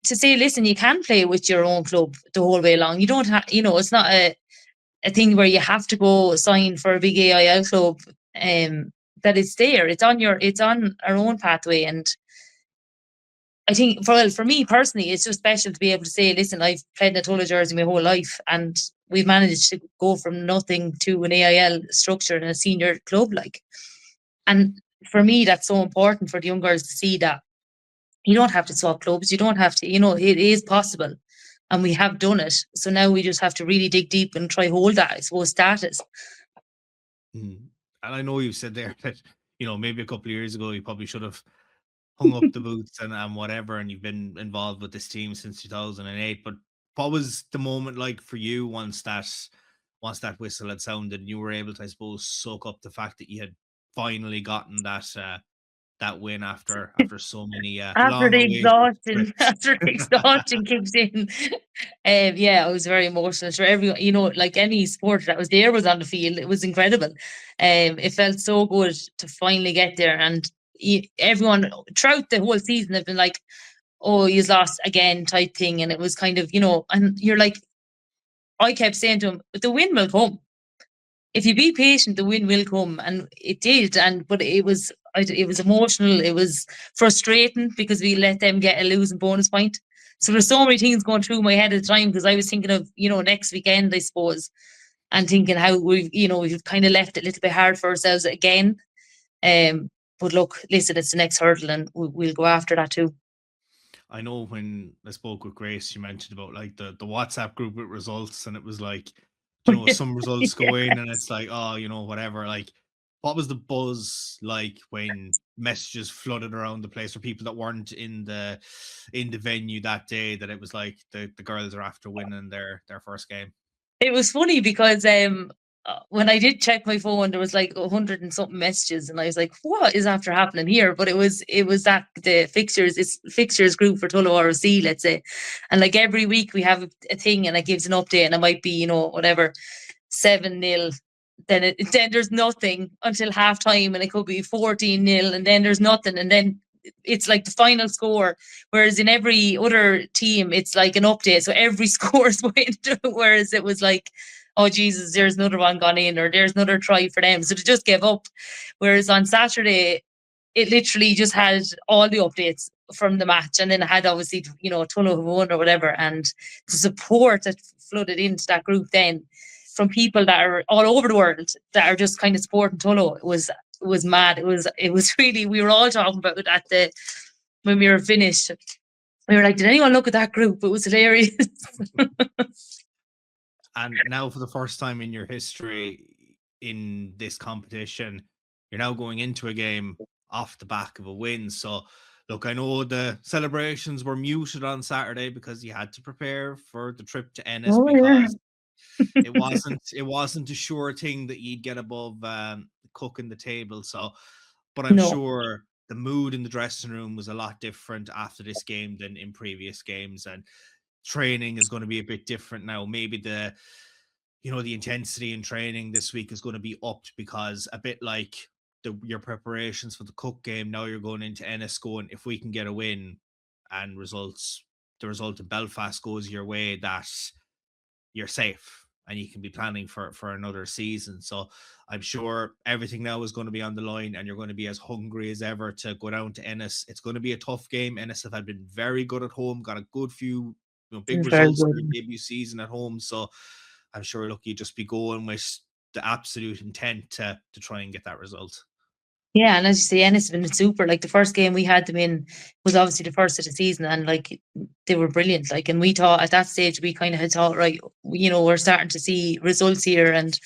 to say, listen, you can play with your own club the whole way along. You don't have, it's not a thing where you have to go sign for a big AIL club. That it's there. It's on our own pathway. And I think for me personally, it's just special to be able to say, listen, I've played in a Tullow jersey my whole life, and we've managed to go from nothing to an AIL structure and a senior club. And for me, that's so important for the young girls to see that you don't have to swap clubs. You don't have to, it is possible, and we have done it. So now we just have to really dig deep and try hold that, I suppose, status. And I know you said there that, maybe a couple of years ago, you probably should have hung up the boots and whatever, and you've been involved with this team since 2008. But what was the moment like for you once that whistle had sounded and you were able to, I suppose, soak up the fact that you had finally gotten that win after so many after the exhaustion kicked in. I was very emotional. Sure, everyone, like any sport that was there was on the field. It was incredible. It felt so good to finally get there, and everyone throughout the whole season have been like, oh, he's lost again type thing. And it was kind of, and you're like, I kept saying to him, the win will come. If you be patient, the win will come. And it did. But it was emotional. It was frustrating because we let them get a losing bonus point. So there's so many things going through my head at the time, because I was thinking of, next weekend, I suppose, and thinking how we've kind of left it a little bit hard for ourselves again. But look, listen, it's the next hurdle, and we'll go after that too. I know when I spoke with Grace, she mentioned about like the WhatsApp group with results, and it was like, some results go in and it's like, oh, whatever. Like, what was the buzz like when messages flooded around the place for people that weren't in the venue that day, that it was like the girls are after winning their first game? It was funny because when I did check my phone, there was like 100 and something messages, and I was like, what is after happening here? But it was that the fixtures group for Tullow ROC, let's say. And like every week we have a thing, and it gives an update, and it might be, whatever, 7-0. Then there's nothing until halftime, and it could be 14-0, and then there's nothing, and then it's like the final score. Whereas in every other team, it's like an update, so every score is went. Whereas it was like, oh Jesus, there's another one gone in, or there's another try for them. So they just gave up. Whereas on Saturday, it literally just had all the updates from the match, and then it had obviously, Tullow who won or whatever, and the support that flooded into that group then from people that are all over the world that are just kind of supporting Tullow. It was mad. It was really, we were all talking about it when we were finished. We were like, did anyone look at that group? It was hilarious. And now, for the first time in your history in this competition, you're now going into a game off the back of a win. So, look, I know the celebrations were muted on Saturday because you had to prepare for the trip to Ennis, because it wasn't a sure thing that you'd get above cooking the table. So, but I'm sure the mood in the dressing room was a lot different after this game than in previous games, and training is going to be a bit different now. Maybe the intensity in training this week is going to be upped, because a bit like your preparations for the Cook game, now you're going into Ennis going, if we can get a win and the result in Belfast goes your way, that you're safe and you can be planning for another season. So I'm sure everything now is going to be on the line, and you're going to be as hungry as ever to go down to Ennis. It's going to be a tough game. Ennis have been very good at home, got a good few big results in their debut season at home. So I'm sure, look, you just be going with the absolute intent to try and get that result. Yeah, and as you say, Ennis have been super. Like the first game we had them in was obviously the first of the season, and like they were brilliant. Like, and we thought at that stage, we kind of had thought, right, we're starting to see results here, and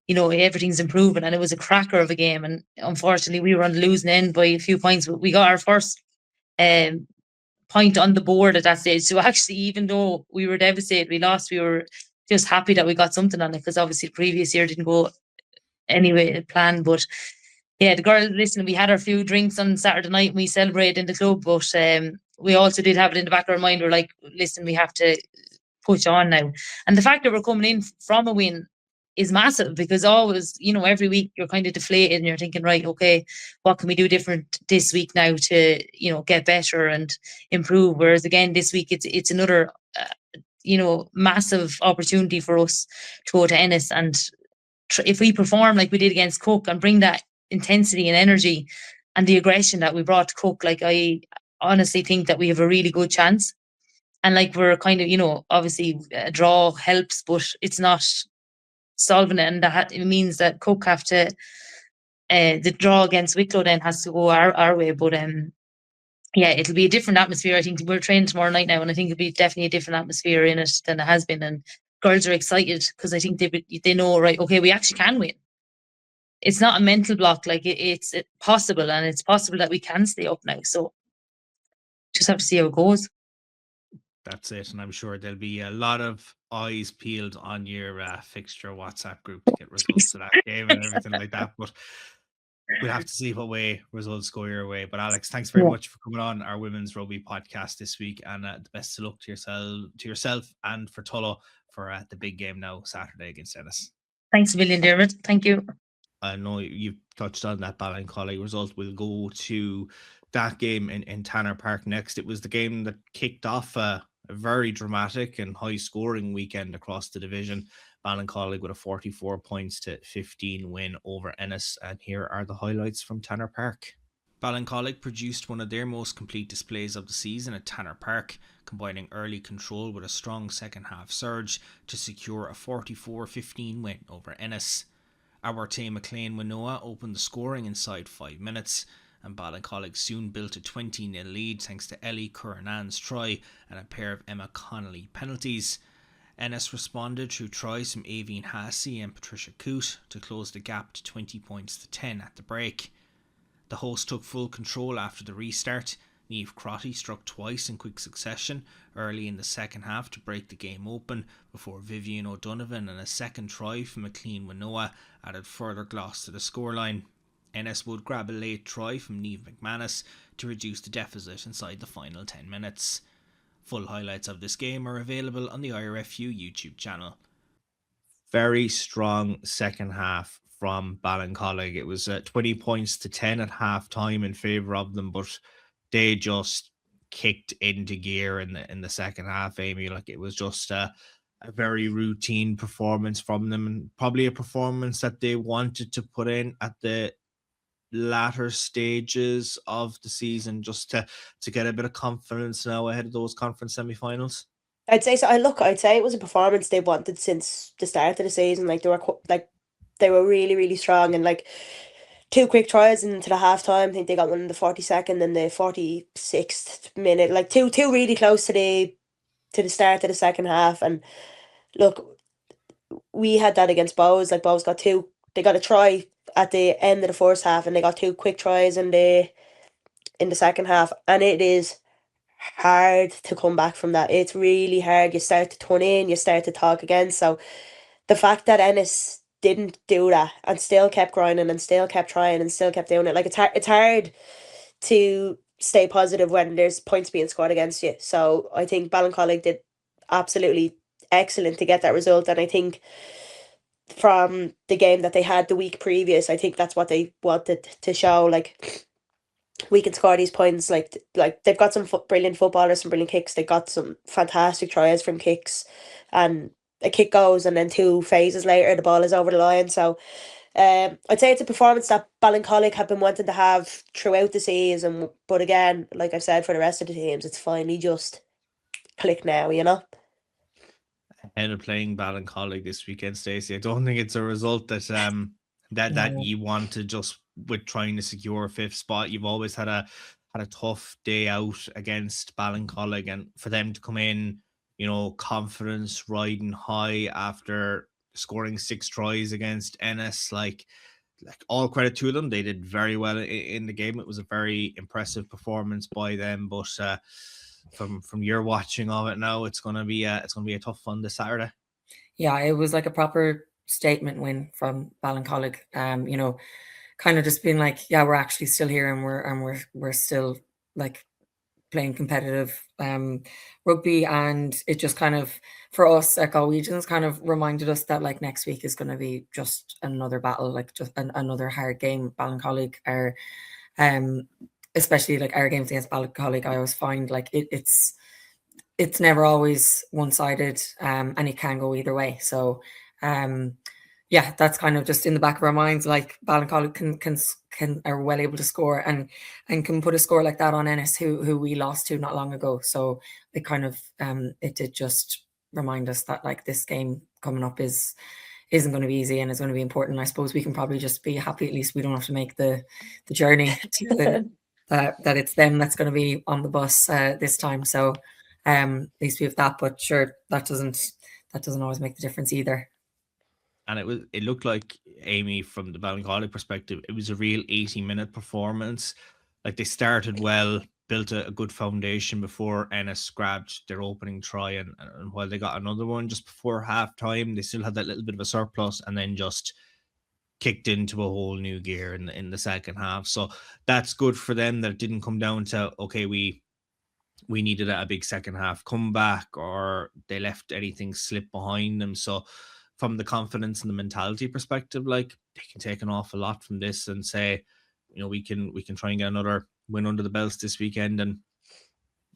everything's improving. And it was a cracker of a game, and unfortunately we were on the losing end by a few points, but we got our first point on the board at that stage. So actually, even though we were devastated we lost, we were just happy that we got something on it, because obviously the previous year didn't go anyway planned. But yeah, the girls, listen, we had our few drinks on Saturday night and we celebrated in the club, but we also did have it in the back of our mind. We're like, listen, we have to push on now. And the fact that we're coming in from a win is massive, because always, every week you're kind of deflated and you're thinking, right, okay, what can we do different this week now to, get better and improve? Whereas again, this week it's another, massive opportunity for us to go to Ennis, and if we perform like we did against Cook and bring that intensity and energy and the aggression that we brought to Cook, like I honestly think that we have a really good chance. And like we're kind of, obviously a draw helps, but it's not solving it, and that it means that Cook have to the draw against Wicklow then has to go our way. But yeah, it'll be a different atmosphere. I think we're training tomorrow night now, and I think it'll be definitely a different atmosphere in it than it has been. And girls are excited because I think they know, right, okay, we actually can win. It's not a mental block, like it's possible, and it's possible that we can stay up now. So just have to see how it goes. That's it, and I'm sure there'll be a lot of eyes peeled on your fixture WhatsApp group to get results of that game and everything like that. But we'll have to see what way results go your way. But Alex, thanks very much for coming on our Women's Rugby podcast this week, and the best of luck to yourself and for Tullow for the big game now Saturday against Ennis. Thanks a million, Diarmuid. Thank you. I know you've touched on that Ballincollig result. We'll go to that game in Tanner Park next. It was the game that kicked off a very dramatic and high-scoring weekend across the division. Ballincollig with a 44 points to 15 win over Ennis. And here are the highlights from Tanner Park. Ballincollig produced one of their most complete displays of the season at Tanner Park, combining early control with a strong second-half surge to secure a 44-15 win over Ennis. Aimee McLean Winoa opened the scoring inside 5 minutes, and Ballincollig soon built a 20-0 lead thanks to Ellie Curran's try and a pair of Emma Connolly penalties. Ennis responded through tries from Aveen Hassey and Patricia Coote to close the gap to 20 points to 10 at the break. The hosts took full control after the restart. Niamh Crotty struck twice in quick succession early in the second half to break the game open before Vivian O'Donovan and a second try from McLean Winoa added further gloss to the scoreline. Ennis would grab a late try from Niamh McManus to reduce the deficit inside the final 10 minutes. Full highlights of this game are available on the IRFU YouTube channel. Very strong second half from Ballincollig. It was 20 points to 10 at half time in favour of them, but they just kicked into gear in the second half, Aimee. Like, it was just a very routine performance from them, and probably a performance that they wanted to put in at the latter stages of the season, just to get a bit of confidence now ahead of those conference semi-finals. I'd say so. I'd say it was a performance they wanted since the start of the season. Like, they were really, really strong, and like 2 quick tries into the half time. I think they got one in the 42nd and the 46th minute. Like two really close to the start of the second half. And look, we had that against Bows. Like, Bows got two. They got a try at the end of the first half, and they got 2 quick tries in the second half. And it is hard to come back from that. It's really hard. You start to turn in, you start to talk again. So the fact that Ennis didn't do that and still kept grinding and still kept trying and still kept doing it, like, it's hard to stay positive when there's points being scored against you. So I think Ballincollig did absolutely excellent to get that result, and I think from the game that they had the week previous, I think that's what they wanted to show. Like, we can score these points. Like they've got some brilliant footballers, some brilliant kicks. They got some fantastic tries from kicks, and a kick goes, and then 2 phases later the ball is over the line. So I'd say it's a performance that Ballincollig have been wanting to have throughout the season, but again, like I've said, for the rest of the teams, it's finally just clicked now, you know. Ahead of playing Ballincollig this weekend, Stacey, I don't think it's a result that that you want to just with trying to secure a 5th spot. You've always had a tough day out against Ballincollig, and for them to come in, you know, confidence riding high after scoring 6 tries against Ennis, like all credit to them. They did very well in the game. It was a very impressive performance by them, but from your watching of it now, it's gonna be a tough one this Saturday. Yeah, it was like a proper statement win from Ballincollig. You know, kind of just being like, yeah, we're actually still here, and we're still like playing competitive rugby, and it just kind of, for us at Galwegians, kind of reminded us that like next week is going to be just another battle, like just another hard game. Ballincollig are especially like our games against Ballincollig, I always find like it's never always one-sided, and it can go either way. So yeah, that's kind of just in the back of our minds. Like, Ballincollig can are well able to score and can put a score like that on Ennis, who we lost to not long ago. So it kind of it did just remind us that like this game coming up isn't going to be easy, and it's going to be important. I suppose we can probably just be happy at least we don't have to make the journey to that it's them that's going to be on the bus this time. So at least we have that, but sure, that doesn't always make the difference either. And it looked like, Aimee, from the Ballincollig perspective, it was a real 80-minute performance. Like, they started well, built a good foundation before Ennis grabbed their opening try, and while they got another one just before half time, they still had that little bit of a surplus, and then just kicked into a whole new gear in the second half. So that's good for them, that it didn't come down to, okay, we needed a big second half comeback, or they left anything slip behind them. So from the confidence and the mentality perspective, like they can take an awful lot from this and say, we can try and get another win under the belts this weekend. And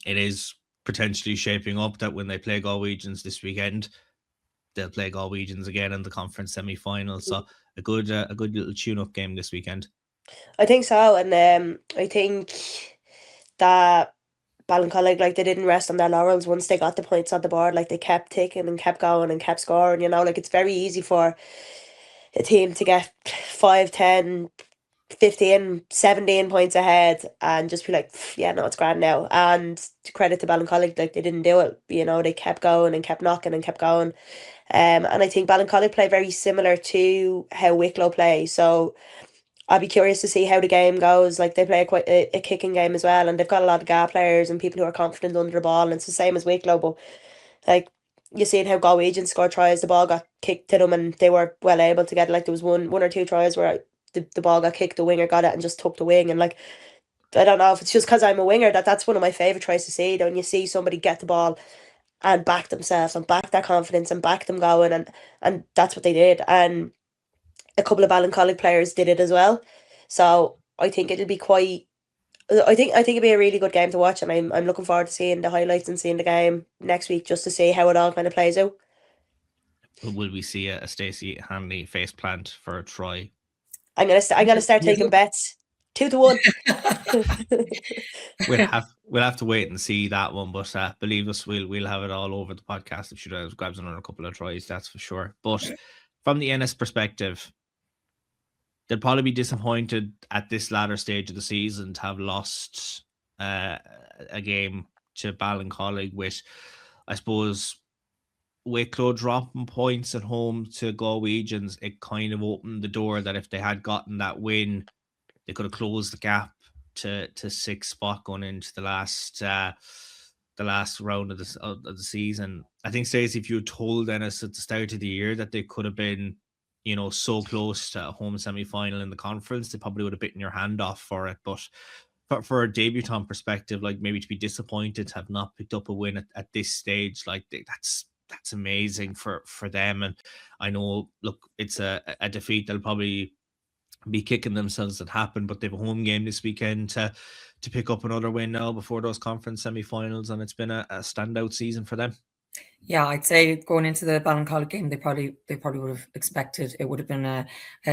it is potentially shaping up that when they play Galwegians this weekend, they'll play Galwegians again in the conference semi-final. So a good little tune-up game this weekend. I think so, and I think that Ballincollig, like, they didn't rest on their laurels once they got the points on the board. Like, they kept ticking and kept going and kept scoring, like, it's very easy for a team to get 5, 10, 15, 17 points ahead and just be like, yeah, no, it's grand now. And to credit to Ballincollig, like, they didn't do it. They kept going and kept knocking and kept going. And I think Ballincollig play very similar to how Wicklow play. So I'll be curious to see how the game goes. Like, they play quite a kicking game as well, and they've got a lot of GA players and people who are confident under the ball, and it's the same as Wicklow, but like, you seen how Galwegians scored tries, the ball got kicked to them and they were well able to get it. Like, there was one or two tries where the ball got kicked, the winger got it and just took the wing, and like, I don't know if it's just because I'm a winger that's one of my favourite tries to see, when you see somebody get the ball and back themselves and back their confidence and back them going, and that's what they did. And a couple of Ballincollig players did it as well. So I think it'll be quite. I think it'll be a really good game to watch, and I'm looking forward to seeing the highlights and seeing the game next week just to see how it all kind of plays out. Will we see a Stacy Hanley face plant for a try? I'm gonna start taking bets 2-1. We'll have to wait and see that one, but believe us, we'll have it all over the podcast if she grabs another couple of tries, that's for sure. But from the NS perspective, they'll probably be disappointed at this latter stage of the season to have lost a game to Ballincollig, with, I suppose, Wicklow dropping points at home to Galwegians. It kind of opened the door that if they had gotten that win, they could have closed the gap to 6th spot going into the last round of the season. I think, Stacey, if you had told Dennis at the start of the year that they could have been, so close to a home semi-final in the conference, they probably would have bitten your hand off for it. But for a debutant perspective, like, maybe to be disappointed to have not picked up a win at this stage, like, that's amazing for them. And I know, look, it's a defeat they'll probably be kicking themselves that happened, but they have a home game this weekend to pick up another win now before those conference semi-finals, and it's been a standout season for them. Yeah, I'd say going into the Ballincollig game, they probably would have expected it would have been a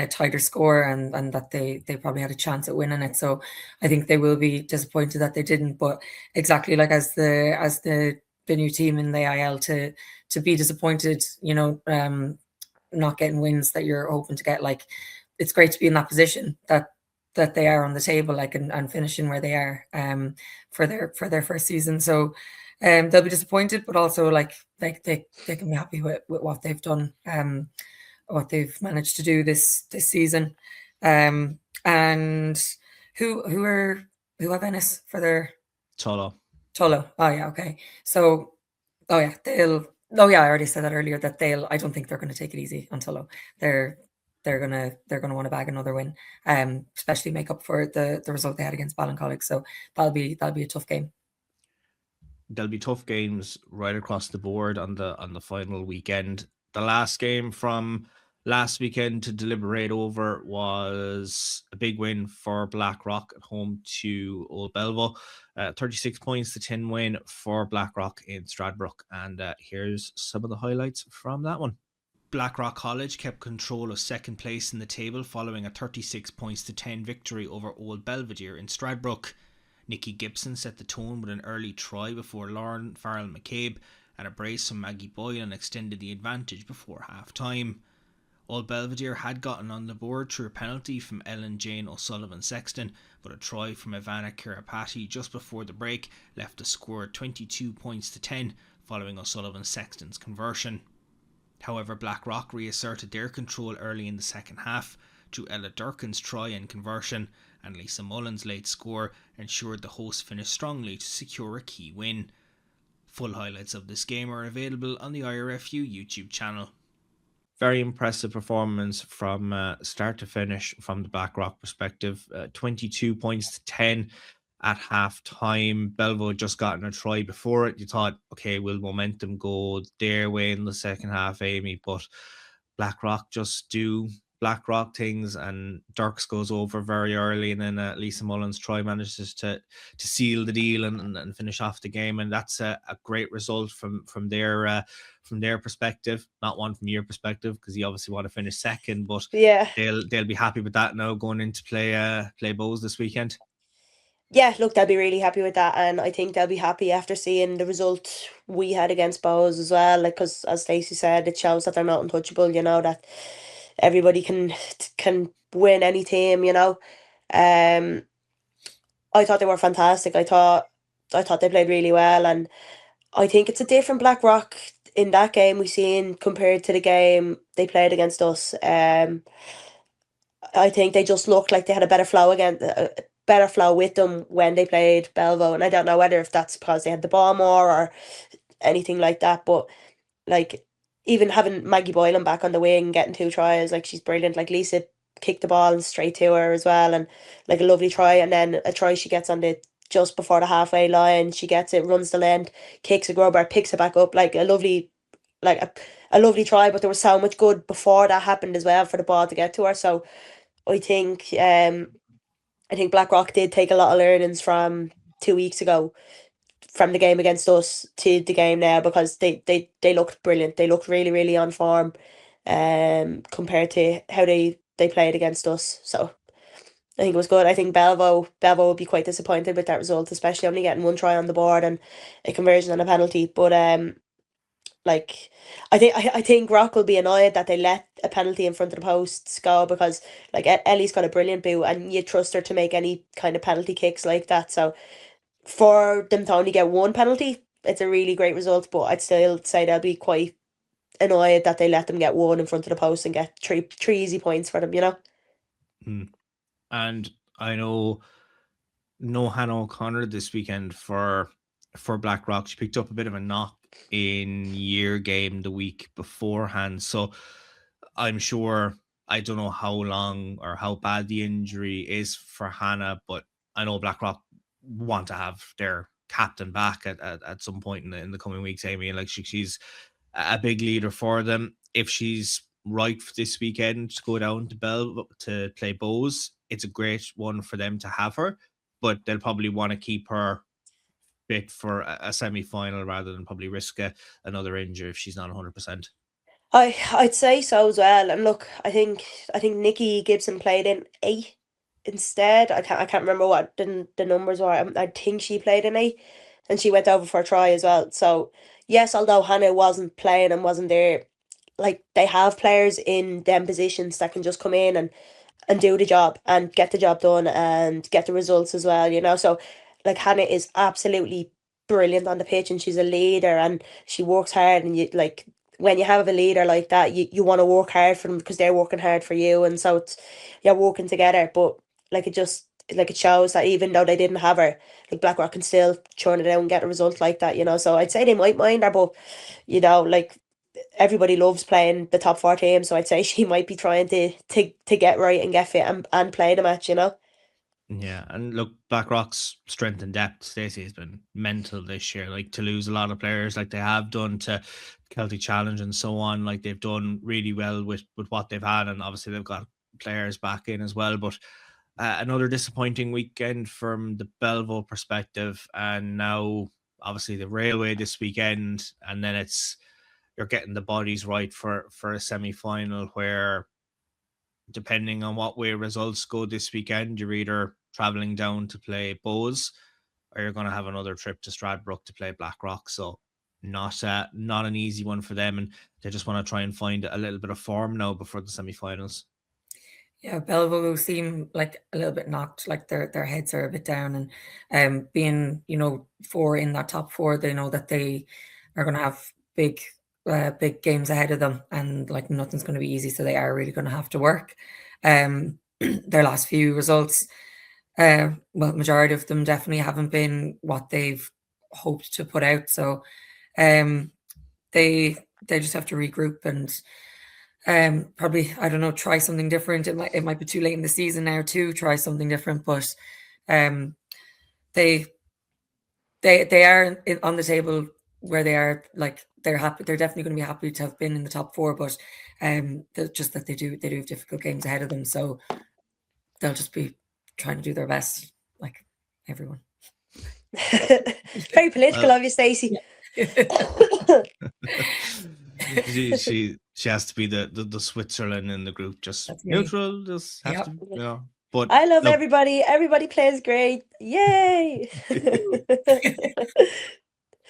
tighter score, and that they probably had a chance at winning it. So I think they will be disappointed that they didn't. But exactly like as the new team in the IL, to be disappointed, not getting wins that you're hoping to get, like, it's great to be in that position that they are on the table, like, and finishing where they are for their first season. So they'll be disappointed, but also like they can be happy with what they've done, what they've managed to do this season. And who have Ennis for their Tullow? Oh yeah, okay. So I already said that earlier, that I don't think they're going to take it easy on Tullow. They're gonna want to bag another win, especially make up for the result they had against Ballincollig. So that'll be a tough game. There'll be tough games right across the board on the final weekend. The last game from last weekend to deliberate over was a big win for Blackrock at home to Old Belvo. 36 points to 10 win for Blackrock in Stradbrook. And here's some of the highlights from that one. Blackrock College kept control of second place in the table following a 36 points to 10 victory over Old Belvedere in Stradbrook. Nikki Gibson set the tone with an early try before Lauren Farrell McCabe, and a brace from Maggie Boylan extended the advantage before half-time. Old Belvedere had gotten on the board through a penalty from Ellen Jane O'Sullivan-Sexton, but a try from Ivana Kirapati just before the break left the score 22 points to 10 following O'Sullivan-Sexton's conversion. However, Blackrock reasserted their control early in the second half to Ella Durkin's try and conversion, and Lisa Mullins' late score ensured the hosts finished strongly to secure a key win. Full highlights of this game are available on the IRFU YouTube channel. Very impressive performance from start to finish from the Blackrock perspective. 22 points to 10 at half time. Belvo had just gotten a try before it. You thought, okay, will momentum go their way in the second half, Aimee? But Blackrock just do Blackrock things, and Dirks goes over very early, and then Lisa Mullins Troy manages to seal the deal and finish off the game, and that's a great result from their perspective, not one from your perspective, because you obviously want to finish second, but they'll be happy with that now going into play Bows this weekend. Yeah, look, they'll be really happy with that, and I think they'll be happy after seeing the result we had against Bows as well, like, because as Stacey said, it shows that they're not untouchable, you know, that everybody can win any team, you know. I thought they were fantastic. I thought they played really well, and I think it's a different Blackrock in that game we seen compared to the game they played against us. I think they just looked like they had a better flow with them when they played Belvo, and I don't know whether if that's because they had the ball more or anything like that, but like even having Maggie Boylan back on the wing, getting 2 tries, like she's brilliant. Like Lisa kicked the ball straight to her as well, and like a lovely try, and then a try she gets on the just before the halfway line, she gets it, runs the length, kicks a grubber, picks it back up, like a lovely try, but there was so much good before that happened as well for the ball to get to her. So I think Blackrock did take a lot of learnings from 2 weeks ago, from the game against us to the game now, because they looked brilliant. They looked really, really on form compared to how they played against us. So I think it was good. I think Belvo would be quite disappointed with that result, especially only getting 1 try on the board and a conversion and a penalty. But like I think Rock will be annoyed that they let a penalty in front of the posts go, because like Ellie's got a brilliant boot and you trust her to make any kind of penalty kicks like that. So for them to only get 1 penalty, it's a really great result, but I'd still say they'll be quite annoyed that they let them get 1 in front of the post and get three easy points for them, you know. And I know no Hannah O'Connor this weekend for Blackrock. She picked up a bit of a knock in year game the week beforehand, so I'm sure, I don't know how long or how bad the injury is for Hannah, but I know Blackrock want to have their captain back at some point in the coming weeks, Aimee, and like she's a big leader for them. If she's right for this weekend to go down to play Bows, it's a great one for them to have her, but they'll probably want to keep her fit for a semi-final rather than probably risk another injury if she's not 100%. I'd say so as well. And look, I think Nikki Gibson played in 8 instead. I can't remember what the numbers were. I think she played in 8, and she went over for a try as well. So yes, although Hannah wasn't playing and wasn't there, like they have players in them positions that can just come in and do the job and get the job done and get the results as well, you know. So like Hannah is absolutely brilliant on the pitch, and she's a leader and she works hard, and you like when you have a leader like that, you want to work hard for them because they're working hard for you, and so you're working together. But like it shows that even though they didn't have her, like Blackrock can still churn it out and get a result like that, you know. So I'd say they might mind her, but you know, like everybody loves playing the top 4 teams, so I'd say she might be trying to get right and get fit and play the match, you know. Yeah, and look, Blackrock's strength and depth, Stacey, has been mental this year. Like, to lose a lot of players like they have done to Celtic Challenge and so on, like they've done really well with what they've had, and obviously they've got players back in as well. But another disappointing weekend from the Belvo perspective, and now obviously the Railway this weekend, and then you're getting the bodies right for a semi-final where, depending on what way results go this weekend, you're either traveling down to play Bows or you're going to have another trip to Stradbrook to play Blackrock. So not an easy one for them, and they just want to try and find a little bit of form now before the semi-finals. Yeah, Belvo seem like a little bit knocked, like their heads are a bit down, and being 4 in that top 4, they know that they are going to have big games ahead of them, and like nothing's going to be easy, so they are really going to have to work. Their last few results, majority of them definitely haven't been what they've hoped to put out, so they just have to regroup and probably, I don't know, try something different. It might be too late in the season now to try something different, but they are on the table where they are. Like, they're happy. They're definitely going to be happy to have been in the top 4, but Just that they do have difficult games ahead of them, so they'll just be trying to do their best, like everyone. Very political of you, Stacey. She has to be the Switzerland in the group, just neutral. Just have to, you know. But I love everybody. Everybody plays great. Yay!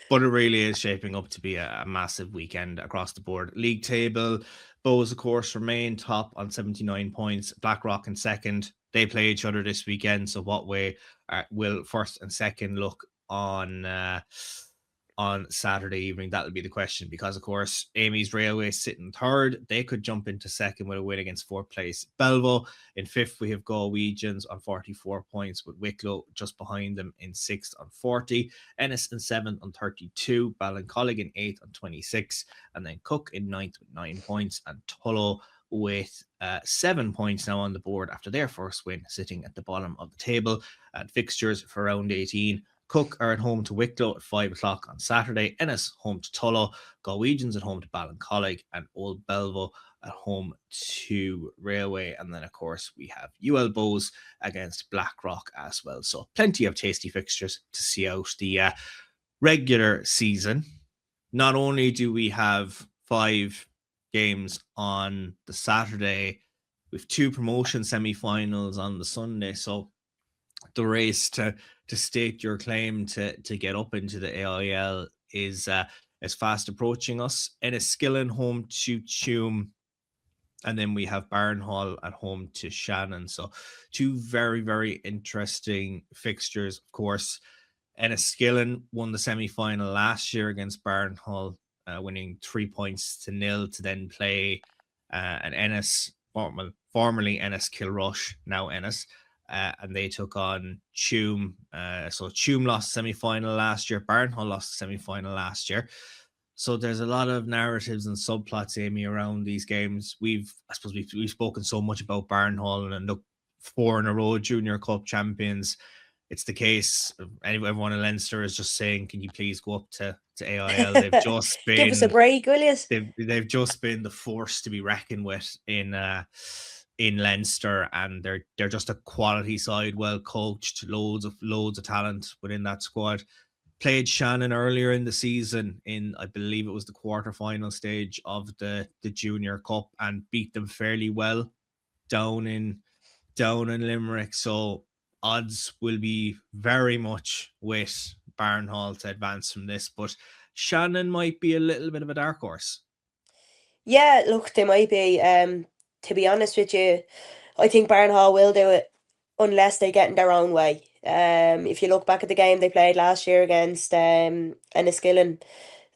But it really is shaping up to be a massive weekend across the board. League table, Bows, of course, remain top on 79 points. Blackrock in second. They play each other this weekend. So what way will first and second look on Saturday evening? That'll be the question, because of course Amy's Railway sitting third. They could jump into second with a win against fourth place Belvo. In fifth we have Galwegians on 44 points, with Wicklow just behind them in sixth on 40, Ennis in seventh on 32, Ballincollig in eighth on 26, and then Cook in ninth with 9 points, and Tullow with 7 points now on the board after their first win, sitting at the bottom of the table. At fixtures for round 18, Cook are at home to Wicklow at 5 o'clock on Saturday, Ennis home to Tullow, Galwegians at home to Ballincollig, and Old Belvo at home to Railway. And then, of course, we have UL Bows against Blackrock as well. So plenty of tasty fixtures to see out the regular season. Not only do we have 5 games on the Saturday, with 2 promotion semi-finals on the Sunday, so the race to state your claim to get up into the AIL is fast approaching us. Enniskillen home to Tuam, and then we have Barnhall at home to Shannon. So 2 very, very interesting fixtures. Of course, Enniskillen won the semi-final last year against Barnhall, winning 3-0 to then play an Ennis, formerly Ennis Kilrush, now Ennis. And they took on Tuam. So Tuam lost the semi-final last year. Barnhall lost the semi-final last year. So there's a lot of narratives and subplots, Amy, around these games. We've spoken so much about Barnhall, and look, 4 in a row Junior Cup champions. It's the case. Everyone in Leinster is just saying, can you please go up to AIL? They've just been... Give us a break, will you? They've just been the force to be reckoned with in Leinster, and they're just a quality side, well coached, loads of talent within that squad. Played Shannon earlier in the season in, I believe it was the quarterfinal stage of the Junior Cup, and beat them fairly well down in Limerick. So odds will be very much with Barnhall to advance from this, but Shannon might be a little bit of a dark horse. Yeah, look, they might be. To be honest with you, I think Barnhall will do it unless they get in their own way. If you look back at the game they played last year against Enniskillen,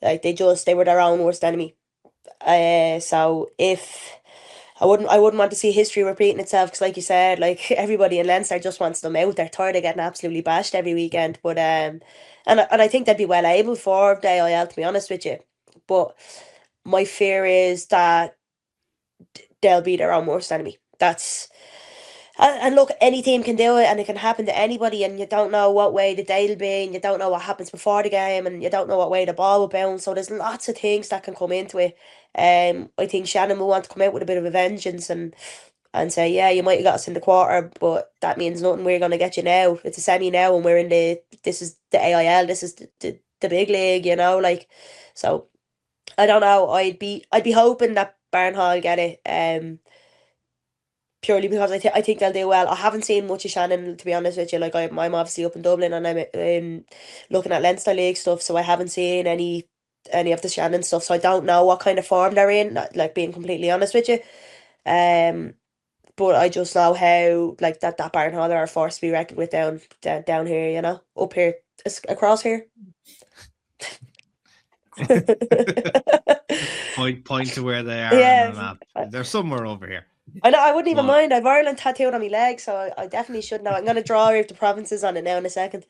like they were their own worst enemy. So if I wouldn't want to see history repeating itself, because like you said, like everybody in Leinster just wants them out. They're tired of getting absolutely bashed every weekend. But and I think they'd be well able for the AIL, to be honest with you. But my fear is that they'll be their own worst enemy. And look, any team can do it, and it can happen to anybody, and you don't know what way the day will be, and you don't know what happens before the game, and you don't know what way the ball will bounce. So there's lots of things that can come into it. I think Shannon will want to come out with a bit of a vengeance and say, yeah, you might have got us in the quarter, but that means nothing. We're going to get you now. It's a semi now, and this is the AIL, this is the big league, you know, like. So I don't know. I'd be hoping that Barnhall get it. Purely because I think they'll do well. I haven't seen much of Shannon, to be honest with you. Like I'm obviously up in Dublin, and I'm looking at Leinster League stuff, so I haven't seen any of the Shannon stuff. So I don't know what kind of form they're in. Like, being completely honest with you, but I just know how, like, that Barnhall are a force to be reckoned with down here. You know, up here, across here. point to where they are on the map. They're somewhere over here. I know, I wouldn't even mind. I've Ireland tattooed on my leg, so I definitely should know. I'm going to draw out the provinces on it now in a second.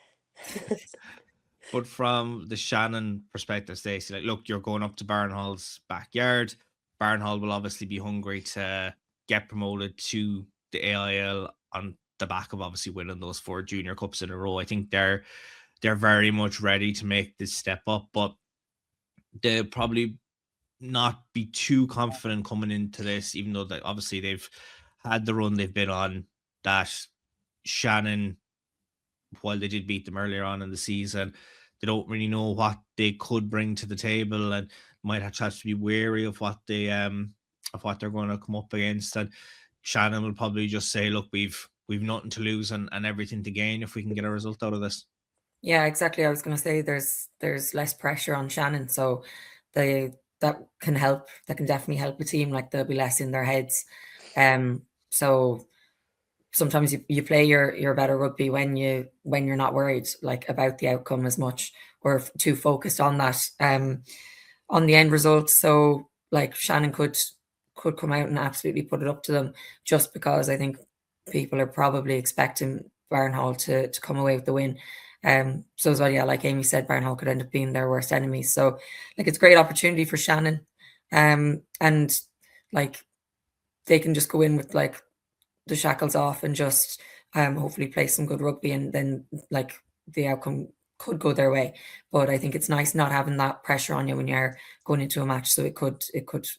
But from the Shannon perspective, Stacey, like, look, you're going up to Barnhall's backyard. Barnhall will obviously be hungry to get promoted to the AIL on the back of obviously winning those 4 Junior Cups in a row. I think they're very much ready to make this step up, but they'll probably not be too confident coming into this, even though that obviously they've had the run they've been on, that Shannon, while they did beat them earlier on in the season, they don't really know what they could bring to the table, and might have to be wary of what they're going to come up against. And Shannon will probably just say, look, we've nothing to lose and everything to gain if we can get a result out of this. Yeah, exactly. I was going to say there's less pressure on Shannon, so that can help. That can definitely help a team. Like, there'll be less in their heads. So sometimes you play your better rugby when you're not worried like about the outcome as much, or too focused on that on the end result. So like Shannon could come out and absolutely put it up to them, just because I think people are probably expecting Barnhall to come away with the win. So as well, yeah, like Aimee said, Barnhall could end up being their worst enemy. So like, it's a great opportunity for Shannon, and like they can just go in with like the shackles off and just hopefully play some good rugby, and then like the outcome could go their way. But I think it's nice not having that pressure on you when you're going into a match, so it could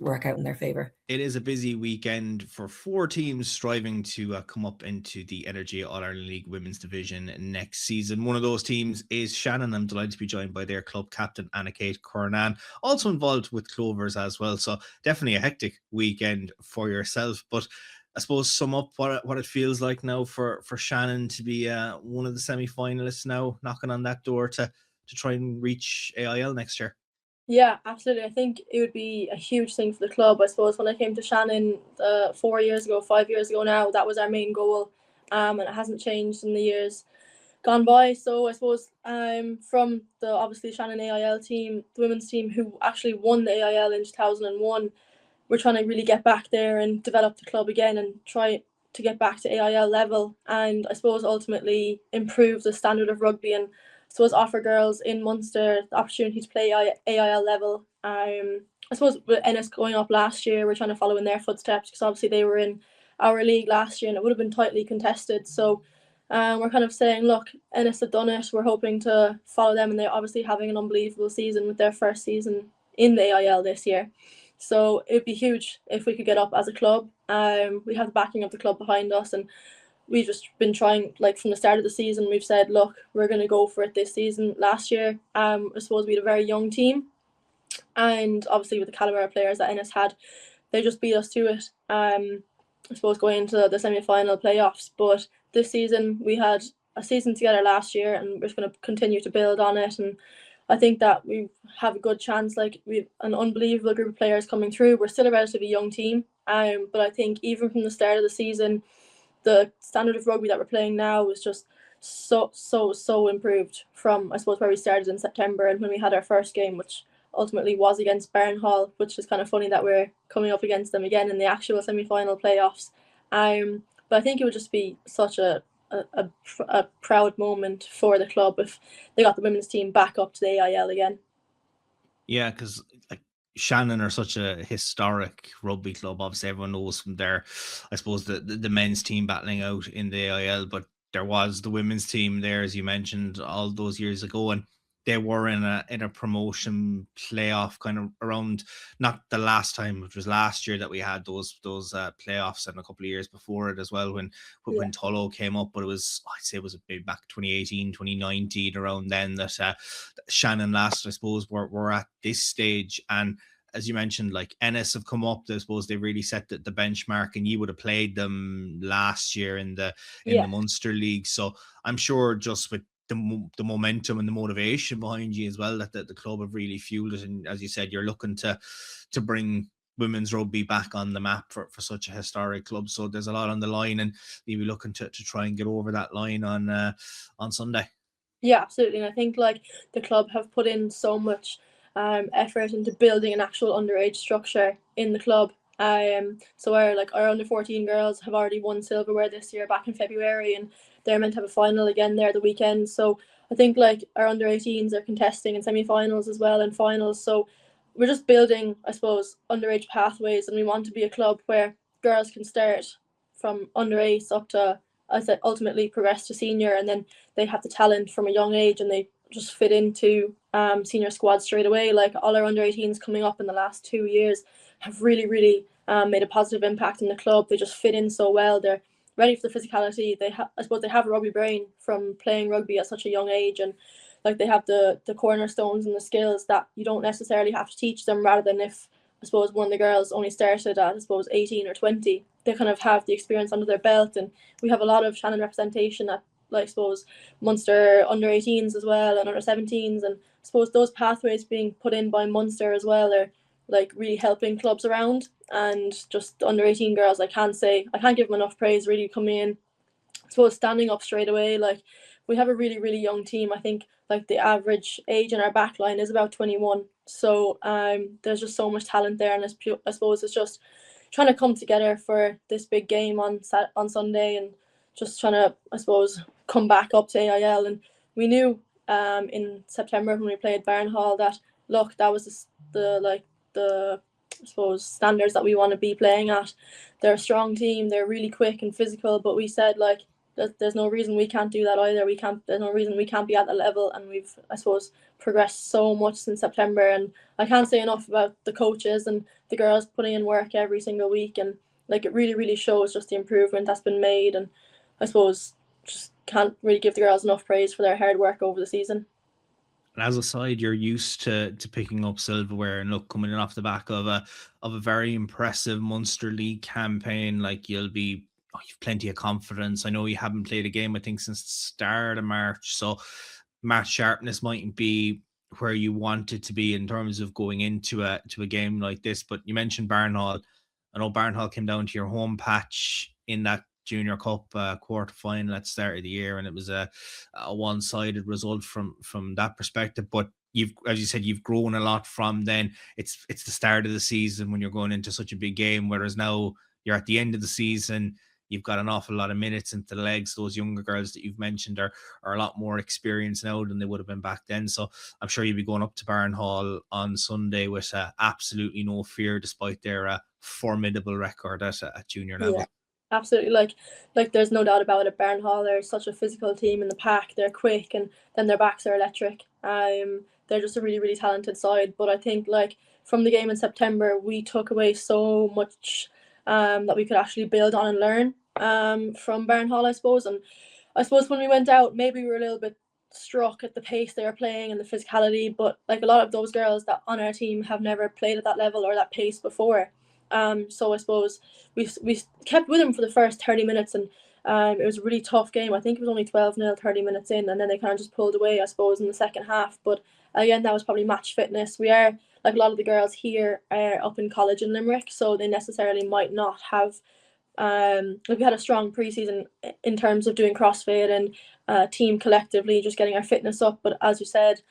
work out in their favor. It is a busy weekend for 4 teams striving to come up into the Energia All-Ireland League Women's Division next season. One of those teams is Shannon. I'm delighted to be joined by their club captain, Aimee Clarke, also involved with Clovers as well. So definitely a hectic weekend for yourself. But I suppose sum up what it feels like now for Shannon to be one of the semi-finalists now, knocking on that door to try and reach AIL next year. Yeah, absolutely. I think it would be a huge thing for the club. I suppose when I came to Shannon 5 years ago now, that was our main goal, and it hasn't changed in the years gone by. So I suppose from the obviously Shannon AIL team, the women's team who actually won the AIL in 2001, we're trying to really get back there and develop the club again and try to get back to AIL level, and I suppose ultimately improve the standard of rugby, and I suppose offer girls in Munster the opportunity to play AIL level. I suppose with Ennis going up last year, we're trying to follow in their footsteps, because obviously they were in our league last year and it would have been tightly contested. So we're kind of saying, look, Ennis have done it, we're hoping to follow them, and they're obviously having an unbelievable season with their first season in the AIL this year. So it'd be huge if we could get up as a club. We have the backing of the club behind us, and we've just been trying, like from the start of the season, we've said, look, we're going to go for it this season. Last year, I suppose we had a very young team, and obviously with the caliber of players that Ennis had, they just beat us to it. I suppose going into the semi-final playoffs. But this season, we had a season together last year, and we're just going to continue to build on it. And I think that we have a good chance. Like, we've an unbelievable group of players coming through. We're still a relatively young team, but I think even from the start of the season, the standard of rugby that we're playing now is just so improved from, I suppose, where we started in September and when we had our first game, which ultimately was against Barnhall, which is kind of funny that we're coming up against them again in the actual semi-final playoffs. But I think it would just be such a proud moment for the club if they got the women's team back up to the AIL again. Yeah, because like Shannon are such a historic rugby club. Obviously, everyone knows from their, I suppose, the men's team battling out in the AIL, but there was the women's team there, as you mentioned, all those years ago, and they were in a promotion playoff kind of around, not the last time, which was last year that we had those playoffs, and a couple of years before it as well when Tullow came up. But it was, I'd say it was maybe back 2018, 2019, around then that Shannon last, I suppose, were at this stage. And as you mentioned, like Ennis have come up, I suppose they really set the benchmark, and you would have played them last year in the Munster League. So I'm sure just with the momentum and the motivation behind you as well, that the club have really fueled it. And as you said, you're looking to bring women's rugby back on the map for such a historic club. So there's a lot on the line, and you'll be looking to try and get over that line on Sunday. Yeah, absolutely. And I think like the club have put in so much effort into building an actual underage structure in the club. So our under 14 girls have already won silverware this year back in February, and they're meant to have a final again there the weekend. So I think like our under 18s are contesting in semi-finals as well and finals. So we're just building, I suppose, underage pathways, and we want to be a club where girls can start from under 8s up to, I said, ultimately progress to senior, and then they have the talent from a young age, and they just fit into senior squad straight away. Like all our under-18s coming up in the last 2 years have really made a positive impact in the club. They just fit in so well. They're ready for the physicality. I suppose they have a rugby brain from playing rugby at such a young age, and like they have the cornerstones and the skills that you don't necessarily have to teach them, rather than if I suppose one of the girls only started at 18 or 20, they kind of have the experience under their belt. And we have a lot of Shannon representation at like I suppose Munster under 18s as well and under 17s, and I suppose those pathways being put in by Munster as well are like really helping clubs around. And just under 18 girls, I can't give them enough praise really coming in, I suppose standing up straight away. Like we have a really young team. I think like the average age in our back line is about 21, so there's just so much talent there, and I suppose it's just trying to come together for this big game on Sunday, and just trying to I suppose come back up to AIL. And we knew in September when we played Barnhall that look, that was the I suppose standards that we want to be playing at. They're a strong team, they're really quick and physical, but we said like there's no reason we can't do that either. There's no reason we can't be at that level, and we've I suppose progressed so much since September. And I can't say enough about the coaches and the girls putting in work every single week, and like it really shows just the improvement that's been made. And I suppose just can't really give the girls enough praise for their hard work over the season. And as a side, you're used to picking up silverware, and look, coming in off the back of a very impressive Munster League campaign, like you've plenty of confidence. I know you haven't played a game, I think, since the start of March, so match sharpness mightn't be where you want it to be in terms of going into a game like this. But you mentioned Barnhall. I know Barnhall came down to your home patch in that Junior Cup quarter final at the start of the year, and it was a one-sided result from that perspective. But as you said, you've grown a lot from then. It's the start of the season when you're going into such a big game, whereas now you're at the end of the season. You've got an awful lot of minutes into the legs. Those younger girls that you've mentioned are a lot more experienced now than they would have been back then. So I'm sure you'll be going up to Barnhall on Sunday with absolutely no fear, despite their formidable record at junior level. Yeah, absolutely. Like there's no doubt about it. Barnhall, they're such a physical team in the pack. They're quick, and then their backs are electric. They're just a really talented side. But I think like from the game in September, we took away so much that we could actually build on and learn from Barnhall, I suppose. And I suppose when we went out, maybe we were a little bit struck at the pace they were playing and the physicality, but like a lot of those girls that on our team have never played at that level or that pace before. So I suppose we kept with them for the first 30 minutes, and it was a really tough game. I think it was only 12-0 30 minutes in, and then they kind of just pulled away, I suppose, in the second half. But again, that was probably match fitness. We are, like a lot of the girls here are up in college in Limerick, so they necessarily might not have like we had a strong preseason in terms of doing CrossFit and team collectively just getting our fitness up. But as you said,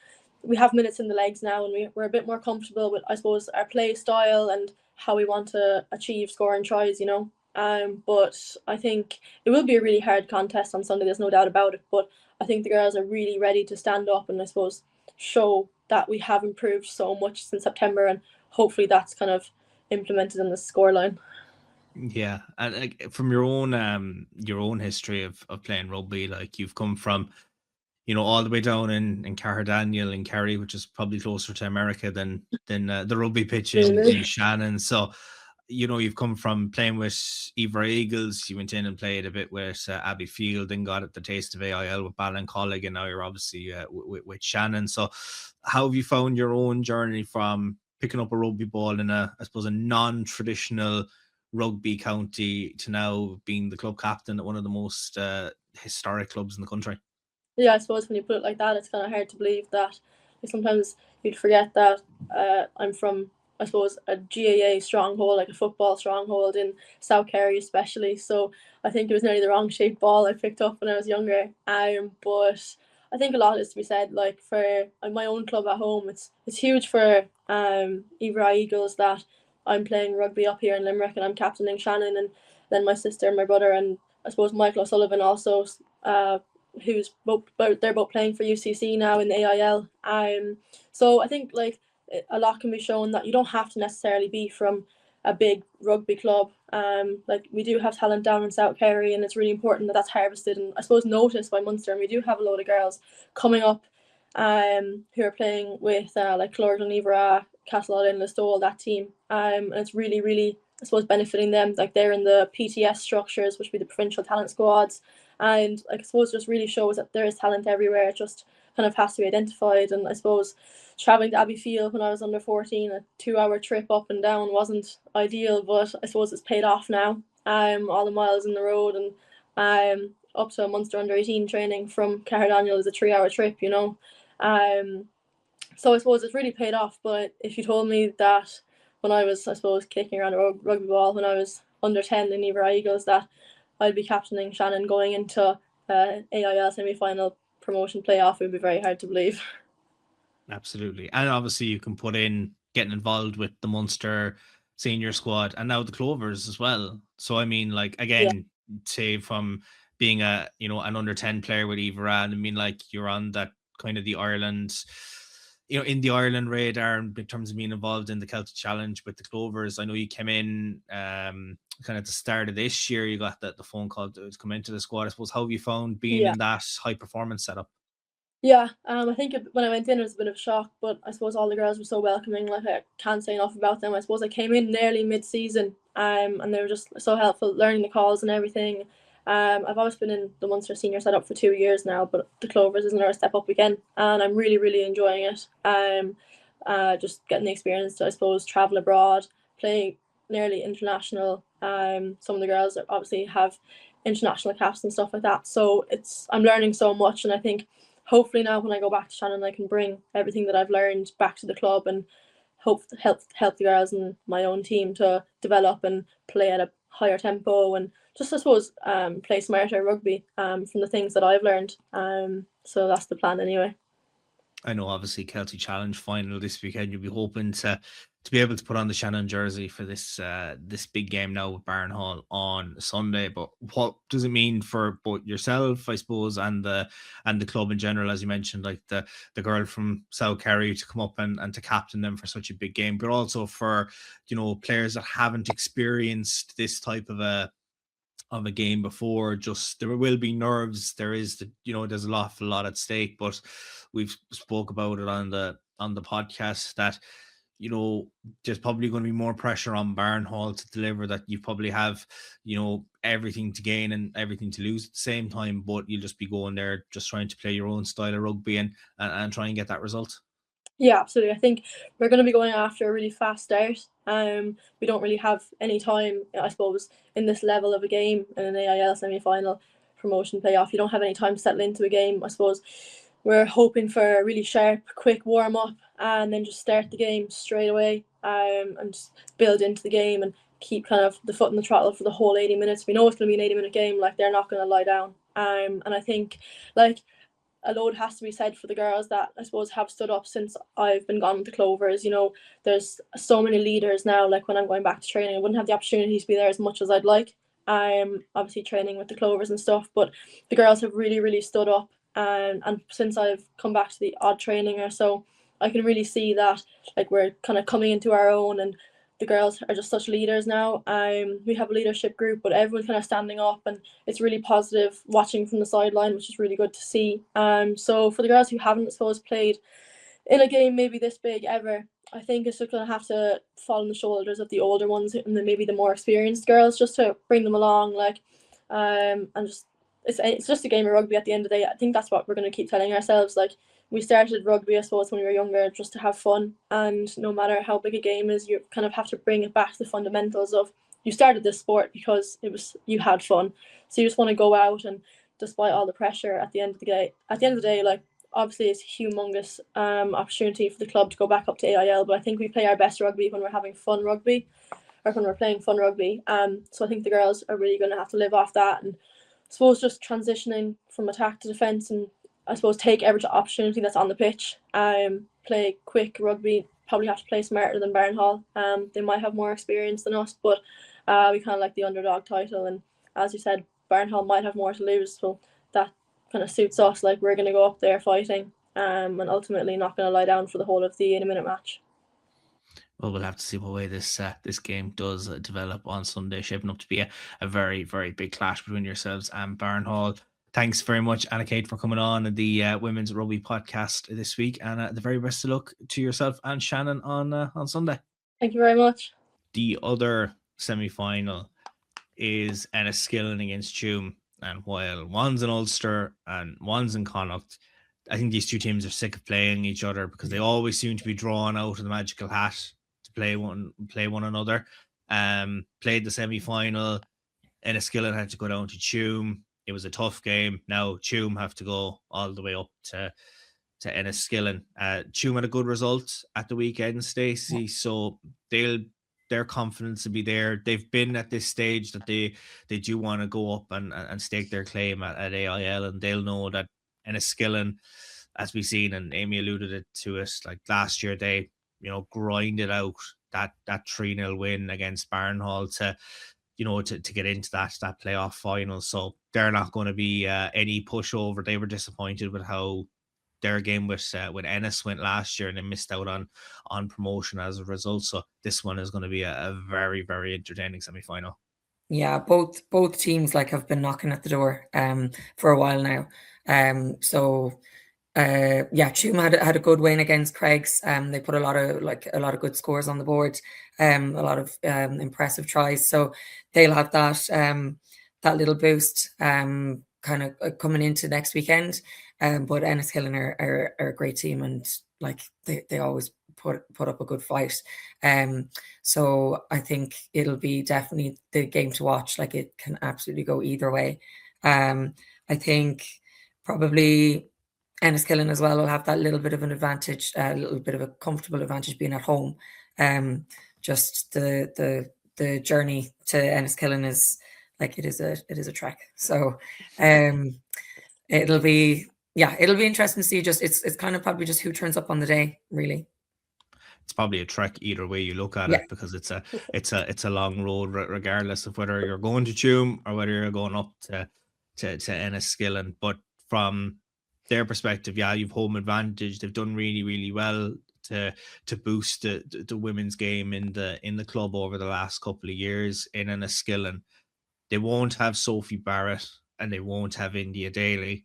we have minutes in the legs now, and we're a bit more comfortable with, I suppose, our play style and how we want to achieve scoring tries, you know. But I think it will be a really hard contest on Sunday, there's no doubt about it. But I think the girls are really ready to stand up and I suppose show that we have improved so much since September, and hopefully that's kind of implemented in the scoreline. Yeah, and from your own history of playing rugby, like you've come from, all the way down in Carradaniel and Kerry, which is probably closer to America than the rugby pitch in Shannon. So, you've come from playing with Ivor Eagles. You went in and played a bit with Abbey Field and got the taste of AIL with Ballincollig, and now you're obviously with Shannon. So how have you found your own journey from picking up a rugby ball in I suppose, a non-traditional rugby county to now being the club captain at one of the most historic clubs in the country? Yeah, I suppose when you put it like that, it's kind of hard to believe that. Sometimes you'd forget that I'm from, I suppose, a GAA stronghold, like a football stronghold in South Kerry especially. So I think it was nearly the wrong shaped ball I picked up when I was younger. But I think a lot is to be said. Like for my own club at home, it's huge for Ivor Eagles that I'm playing rugby up here in Limerick and I'm captaining Shannon, and then my sister and my brother, and I suppose Michael O'Sullivan also, they're both playing for UCC now in the AIL. So I think like a lot can be shown that you don't have to necessarily be from a big rugby club. Like we do have talent down in South Kerry, and it's really important that that's harvested and I suppose noticed by Munster. And we do have a load of girls coming up who are playing with like Clorton, Nivera, Castlelodden, Listowel, that team. And it's really, really, I suppose, benefiting them. Like they're in the PTS structures, which would be the provincial talent squads. And like, I suppose just really shows that there is talent everywhere. It just kind of has to be identified. And I suppose traveling to Abbeyfield when I was under 14, a 2-hour trip up and down wasn't ideal, but I suppose it's paid off now. All the miles in the road and up to a Munster under 18 training from Caherdaniel is a 3-hour trip, you know. So I suppose it's really paid off. But if you told me that when I was, I suppose, kicking around a rugby ball when I was under 10 in Nivera Eagles, that I'd be captaining Shannon going into AIL semi-final promotion playoff, it would be very hard to believe. Absolutely. And obviously you can put in getting involved with the Munster senior squad and now the Clovers as well. So I mean, like, again, say from being an under 10 player with Ivera, and I mean, like, you're on that kind of the Ireland, in the Ireland radar in terms of being involved in the Celtic Challenge with the Clovers. I know you came in kind of at the start of this year, you got the phone call to come into the squad. I suppose, how have you found being in that high performance setup? Yeah, I think when I went in, it was a bit of a shock, but I suppose all the girls were so welcoming. Like, I can't say enough about them. I suppose I came in nearly mid-season, and they were just so helpful, learning the calls and everything. I've always been in the Munster senior setup for 2 years now, but the Clovers is another step up again, and I'm really, really enjoying it. Just getting the experience to, I suppose, travel abroad, play nearly international. Some of the girls obviously have international caps and stuff like that, so I'm learning so much, and I think hopefully now when I go back to Shannon, I can bring everything that I've learned back to the club and help the girls in my own team to develop and play at a higher tempo and just, I suppose, play smarter rugby from the things that I've learned. So that's the plan anyway. I know, obviously, Celtic Challenge final this weekend. You'll be hoping to be able to put on the Shannon jersey for this big game now with Barnhall on Sunday. But what does it mean for both yourself, I suppose, and the club in general, as you mentioned, like the girl from South Kerry to come up and to captain them for such a big game, but also for players that haven't experienced this type of a game before? Just there will be nerves. There is there's a lot at stake, but we've spoke about it on the podcast that there's probably going to be more pressure on Barnhall to deliver, that you probably have everything to gain and everything to lose at the same time, but you'll just be going there just trying to play your own style of rugby and try and get that result. Yeah, absolutely. I think we're going to be going after a really fast start. We don't really have any time, I suppose, in this level of a game in an AIL semi-final promotion playoff. You don't have any time to settle into a game. I suppose we're hoping for a really sharp, quick warm-up and then just start the game straight away and just build into the game and keep kind of the foot in the throttle for the whole 80 minutes. We know it's going to be an 80-minute game. Like, they're not going to lie down. And I think, like, a load has to be said for the girls that I suppose have stood up since I've been gone with the Clovers. There's so many leaders now. Like, when I'm going back to training, I wouldn't have the opportunity to be there as much as I'd like. I'm obviously training with the Clovers and stuff, but the girls have really, really stood up. And since I've come back to the odd training or so, I can really see that, like, we're kind of coming into our own, and the girls are just such leaders now. We have a leadership group, but everyone's kind of standing up, and it's really positive watching from the sideline, which is really good to see. So for the girls who haven't, I suppose, played in a game maybe this big ever, I think it's just going to have to fall on the shoulders of the older ones and then maybe the more experienced girls, just to bring them along, and just it's just a game of rugby at the end of the day. I think that's what we're going to keep telling ourselves. Like, we started rugby, I suppose, when we were younger, just to have fun, and no matter how big a game is, you kind of have to bring it back to the fundamentals of, you started this sport because you had fun, so you just want to go out, and despite all the pressure, at the end of the day, like, obviously it's a humongous opportunity for the club to go back up to AIL, but I think we play our best rugby when we're having fun rugby, or when we're playing fun rugby. So I think the girls are really going to have to live off that, and I suppose just transitioning from attack to defence, and I suppose take every opportunity that's on the pitch. Play quick rugby, probably have to play smarter than Barnhall. They might have more experience than us, but we kind of like the underdog title, and as you said, Barnhall might have more to lose, so that kind of suits us. Like, we're going to go up there fighting, and ultimately not going to lie down for the whole of the 80-minute match. Well, we'll have to see what way this game does develop on Sunday, shaping up to be a very, very big clash between yourselves and Barnhall. Thanks very much, Anna Kate, for coming on the Women's Rugby podcast this week, and the very best of luck to yourself and Shannon on Sunday. Thank you very much. The other semi-final is Enniskillen against Tuam, and while one's in Ulster and one's in Connacht, I think these two teams are sick of playing each other because they always seem to be drawn out of the magical hat to play one another. Played the semi-final. Enniskillen had to go down to Tuam. It was a tough game. Now Tuam have to go all the way up to Enniskillen. Tuam had a good result at the weekend, Stacey, so their confidence will be there. They've been at this stage that they do want to go up and stake their claim at AIL, and they'll know that Enniskillen, as we've seen, and Aimee alluded to it, like last year, they grinded out that 3-0 win against Barnhall to get into that playoff final. So they're not going to be any pushover. They were disappointed with how their game with Ennis went last year, and they missed out on promotion as a result. So this one is going to be a very, very entertaining semi-final. Yeah, both teams have been knocking at the door for a while now. Tuam had a good win against Craigs. They put a lot of good scores on the board, a lot of impressive tries. So they'll have that little boost kind of coming into next weekend. But Enniskillen are a great team, and they always put up a good fight. So I think it'll be definitely the game to watch. It can absolutely go either way. I think probably Enniskillen as well will have that little bit of an advantage, a little bit of a comfortable advantage being at home. Just the journey to Enniskillen is it is a trek. So it'll be interesting to see. Just it's kind of probably just who turns up on the day, really. It's probably a trek either way you look at it, because it's a long road, regardless of whether you're going to Tuam or whether you're going up to Enniskillen. But from their perspective, you've home advantage. They've done really, really well to boost the women's game in the club over the last couple of years in Enniskillen. They won't have Sophie Barrett and they won't have India Daly.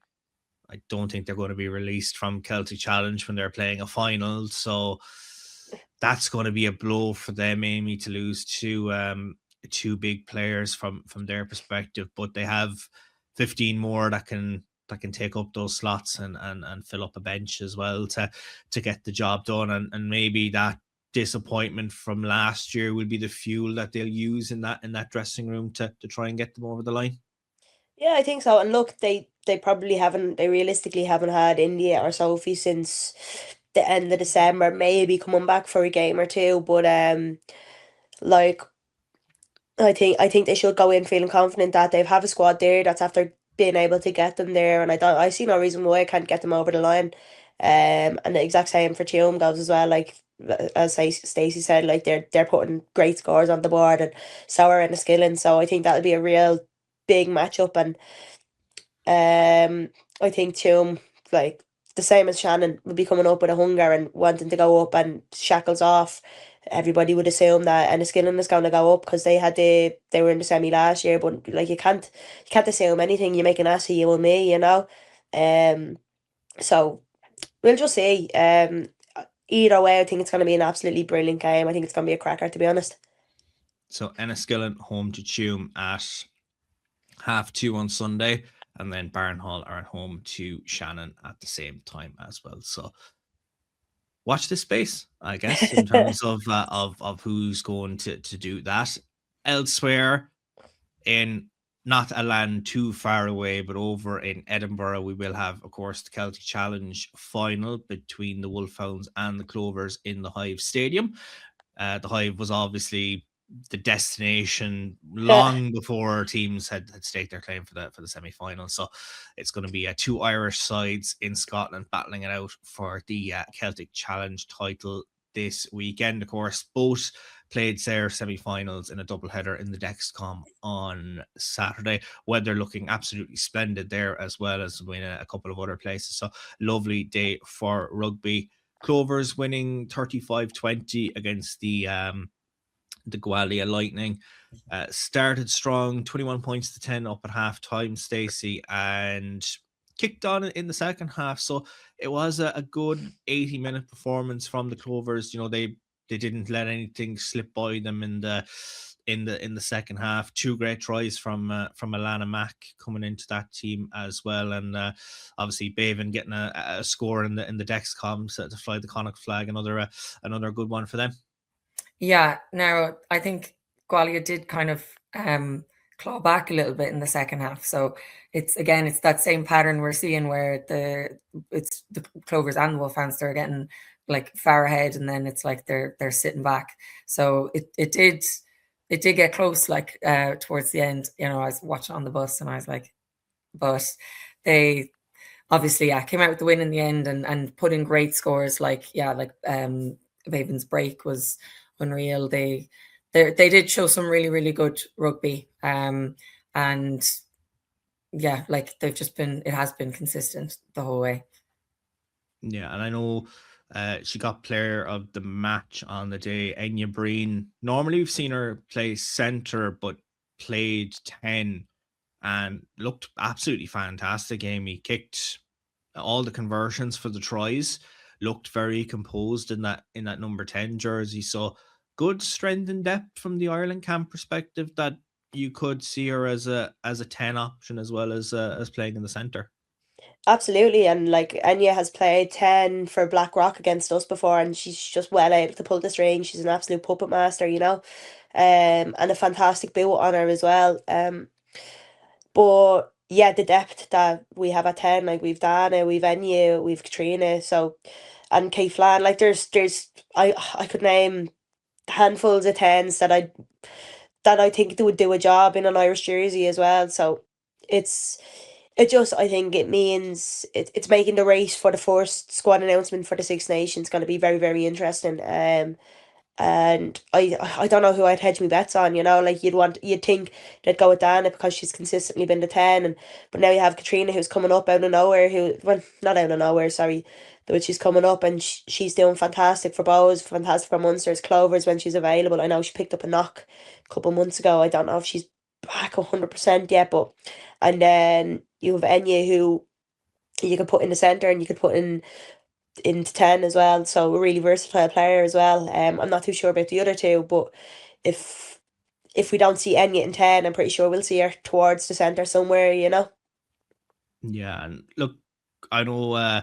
I don't think they're going to be released from Celtic Challenge when they're playing a final. So that's going to be a blow for them, Aimee, to lose two big players from their perspective. But they have 15 more that can take up those slots and fill up a bench as well to get the job done. And maybe that disappointment from last year will be the fuel that they'll use in that dressing room to try and get them over the line. Yeah, I think so. And look, they realistically haven't had India or Sophie since the end of December, maybe coming back for a game or two. But I think they should go in feeling confident that they have a squad there that's after being able to get them there, and I see no reason why I can't get them over the line. And the exact same for Tuam goes as well. As Stacey said, they're putting great scores on the board, and so are Enniskillen. So I think that'll be a real big matchup, and I think Tuam, the same as Shannon, will be coming up with a hunger and wanting to go up, and shackles off. Everybody would assume that Enniskillen is going to go up because they were in the semi last year, but you can't assume anything. You make an ass of you and me, So we'll just see. Either way, I think it's going to be an absolutely brilliant game. I think it's going to be a cracker, to be honest. So Enniskillen home to Tuam at 2:30 on Sunday, and then Barnhall are at home to Shannon at the same time as well. So watch this space, I guess, in terms of who's going to do that. Elsewhere, in not a land too far away, but over in Edinburgh, we will have, of course, the Celtic Challenge final between the Wolfhounds and the Clovers in the Hive Stadium. The Hive was obviously the destination long before teams had staked their claim for the semi-final. So it's going to be two Irish sides in Scotland battling it out for the Celtic Challenge title this weekend. Of course, both played their semi-finals in a doubleheader in the Dexcom on Saturday. Weather looking absolutely splendid there, as well as in a couple of other places. So lovely day for rugby. Clovers winning 35-20 against the the Gwalia Lightning. Started strong, 21 points to 10 up at half time, Stacey, and kicked on in the second half. So it was a good 80-minute performance from the Clovers. They didn't let anything slip by them in the second half. Two great tries from Alana Mack coming into that team as well, and obviously Bevan getting a score in the Dexcom to fly the Connacht flag. Another good one for them. Yeah. Now I think Gwalia did kind of claw back a little bit in the second half. So it's that same pattern we're seeing where it's the Clovers and the Wolfhounds, they're getting like far ahead, and then it's like they're sitting back. So it did get close, like towards the end. I was watching on the bus and I was like, but they obviously came out with the win in the end and put in great scores. Bevan's break was unreal. They did show some really, really good rugby. And yeah, like it has been consistent the whole way. Yeah, and I know she got player of the match on the day, Enya Breen. Normally we've seen her play centre, but played 10 and looked absolutely fantastic. Aimee kicked all the conversions for the tries, looked very composed in that number 10 jersey. So good strength and depth from the Ireland camp perspective, that you could see her as a 10 option as well as playing in the centre. Absolutely, and like Enya has played 10 for Blackrock against us before, and she's just well able to pull the string. She's an absolute puppet master, and a fantastic boot on her as well. But yeah, the depth that we have at 10, like we've Dana, we've Enya, we've Katrina, and Kate Flan, like there's I could name handfuls of 10s that I think they would do a job in an Irish jersey as well. So I think it means it's making the race for the first squad announcement for the Six Nations going to be very, very interesting. And I don't know who I'd hedge my bets on. Like you'd think they'd go with Dana because she's consistently been the 10, but now you have Katrina who's coming up out of nowhere. Not out of nowhere, sorry, but she's coming up and she's doing fantastic for Bows, fantastic for Munsters, Clovers when she's available. I know she picked up a knock a couple of months ago. I don't know if she's back 100% yet, but and then you have Enya who you could put in the centre and you could put into 10 as well, so a really versatile player as well. I'm not too sure about the other two, but if we don't see Enya in 10, I'm pretty sure we'll see her towards the centre somewhere. Yeah, and look, I know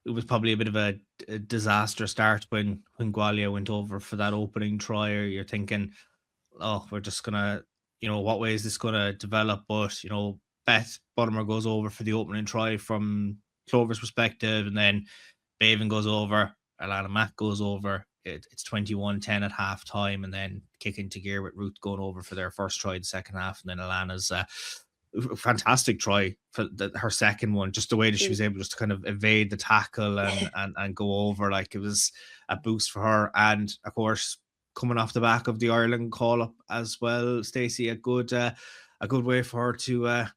it was probably a bit of a disaster start when Gwalia went over for that opening try. Or you're thinking, oh, we're just gonna, what way is this gonna develop? But Beth Buttimer goes over for the opening try from Clover's perspective, and then Bevan goes over, Alana Mack goes over. It's 21-10 at half time, and then kick into gear with Ruth going over for their first try the second half, and then Alana's fantastic try for her second one. Just the way that she was able just to kind of evade the tackle and go over, like it was a boost for her. And of course, coming off the back of the Ireland call up as well, Stacey, a good way for her to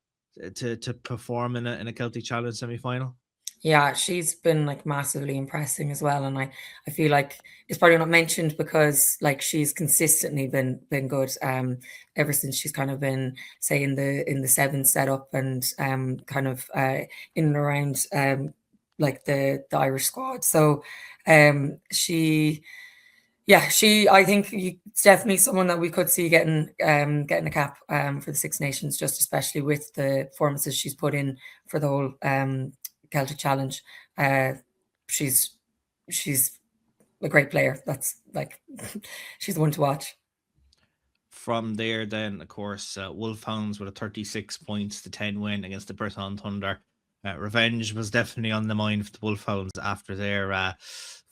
perform in a Celtic Challenge semi-final. Yeah, she's been like massively impressing as well, and I feel like it's probably not mentioned because like she's consistently been good ever since she's kind of been, say, in the 7 setup and kind of in and around like the Irish squad. So she I think it's definitely someone that we could see getting a cap for the Six Nations, just especially with the performances she's put in for the whole Celtic Challenge. She's a great player. That's like she's the one to watch. From there, then of course, Wolfhounds with a 36 points to 10 win against the Breton Thunder. Revenge was definitely on the mind for the Wolfhounds after their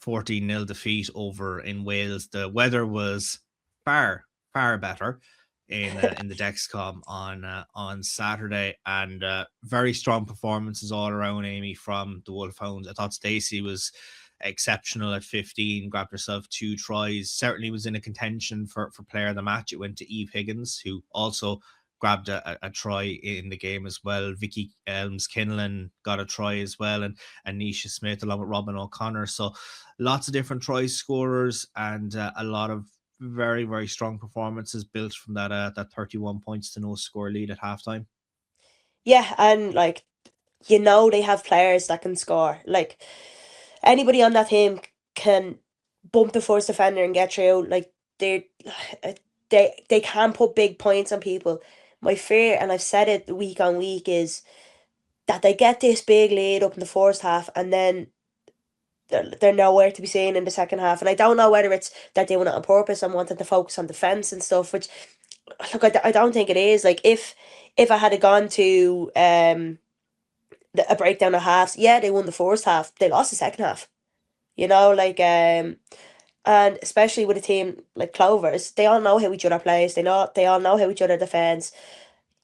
14-0 defeat over in Wales. The weather was far better in the Dexcom on Saturday, and very strong performances all around, Aimee, from the Wolfhounds. I thought Stacey was exceptional at 15, grabbed herself 2 tries, certainly was in a contention for player of the match. It went to Eve Higgins, who also grabbed a try in the game as well. Vicky Elms-Kinlan got a try as well, and Nisha Smith along with Robin O'Connor. So lots of different try scorers and a lot of very, very strong performances built from that 31 points to no score lead at halftime. Yeah, and like, you know, they have players that can score. Like, anybody on that team can bump the first defender and get through. Like, they can put big points on people. My fear, and I've said it week on week, is that they get this big lead up in the first half and then they're nowhere to be seen in the second half. And I don't know whether it's that they doing it on purpose and wanted to focus on defence and stuff, which, look, I don't think it is. Like, if I had gone to a breakdown of halves, yeah, they won the first half, they lost the second half. You know, like, and especially with a team like Clovers, they all know how each other plays. They all know how each other defends.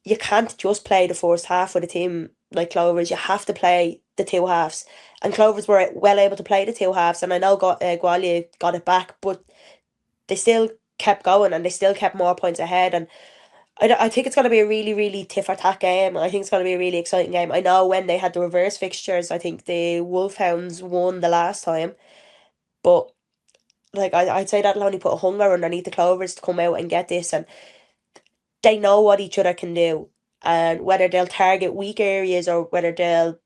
You can't just play the first half with a team like Clovers. You have to play the two halves. And Clovers were well able to play the two halves. And I know Gwalia got it back, but they still kept going and they still kept more points ahead. And I think it's going to be a really, really tiff attack game. I think it's going to be a really exciting game. I know when they had the reverse fixtures, I think the Wolfhounds won the last time. But like, I'd say that'll only put a hunger underneath the Clovers to come out and get this. And they know what each other can do. And whether they'll target weak areas or whether they'll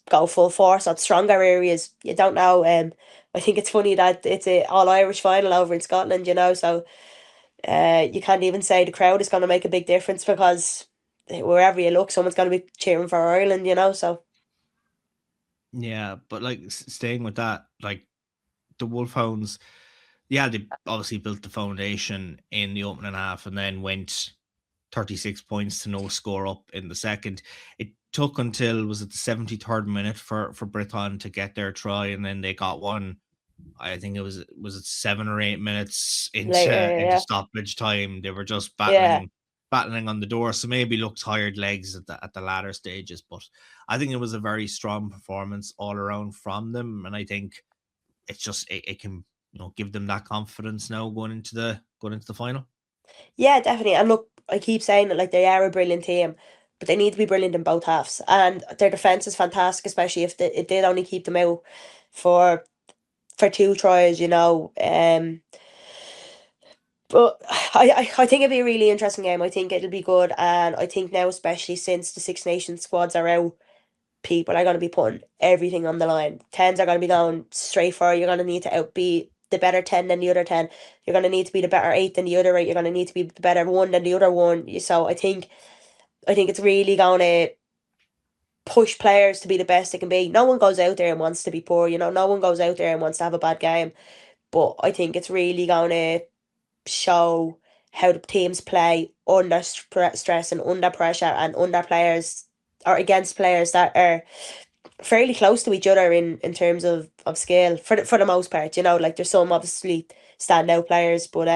go full force on stronger areas, you don't know. I think it's funny that it's a all-Irish final over in Scotland, you know, so you can't even say the crowd is going to make a big difference, because wherever you look, someone's going to be cheering for Ireland, you know, so. Yeah, but like, staying with that, like, the Wolfhounds, yeah, they obviously built the foundation in the opening half and then went 36 points to no score up in the second. It took until, was it the 73rd minute for Britain to get their try, and then they got one. I think it was it 7 or 8 minutes into stoppage time. They were just battling on the door. So maybe looked tired legs at the latter stages, but I think it was a very strong performance all around from them, and I think it's just it can, you know, give them that confidence now going into the final. Yeah, definitely. And look, I keep saying that, like, they are a brilliant team, but they need to be brilliant in both halves. And their defense is fantastic, especially if it did only keep them out for 2 tries, you know. But I think it'd be a really interesting game. I think it'll be good, and I think now, especially since the Six Nations squads are out, people are going to be putting everything on the line. 10s are going to be going straight for it. You're going to need to outbeat the better 10 than the other 10. You're going to need to be the better 8 than the other 8. You're going to need to be the better 1 than the other 1. So I think it's really going to push players to be the best they can be. No one goes out there and wants to be poor, you know. No one goes out there and wants to have a bad game. But I think it's really going to show how the teams play under stress and under pressure and under players, or against players that are fairly close to each other in terms of skill for the most part, you know. Like, there's some obviously standout players, but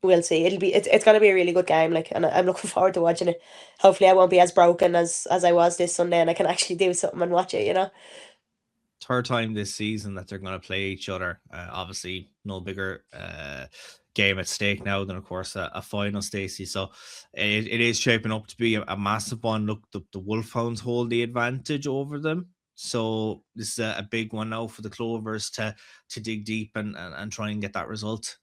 we'll see. It's going to be a really good game, like, and I'm looking forward to watching it. Hopefully I won't be as broken as I was this Sunday, and I can actually do something and watch it, you know. Third time this season that they're going to play each other. Obviously no bigger game at stake now than, of course, a final, Stacey. So it is shaping up to be a massive one. Look, the Wolfhounds hold the advantage over them. So this is a big one now for the Clovers to dig deep and try and get that result.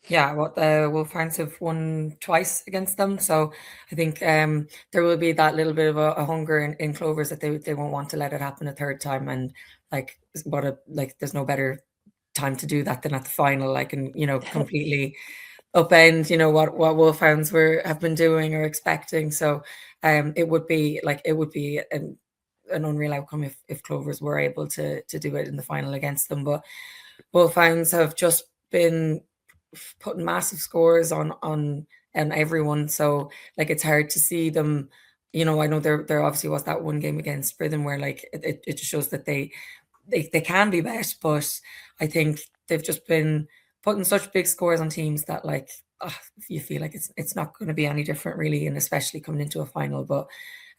Yeah, well, the Wolfhounds have won twice against them, so I think there will be that little bit of a hunger in Clovers that they won't want to let it happen a third time. And like, there's no better time to do that than at the final, like, and, you know, completely upend, you know, what Wolfhounds have been doing or expecting. So it would be an unreal outcome if Clovers were able to do it in the final against them. But Wolfhounds have just been putting massive scores on everyone, so like, it's hard to see them, you know. I know there obviously was that one game against Britain where, like, it just shows that they can be bet, but I think they've just been putting such big scores on teams that, like, you feel like it's not going to be any different really, and especially coming into a final. But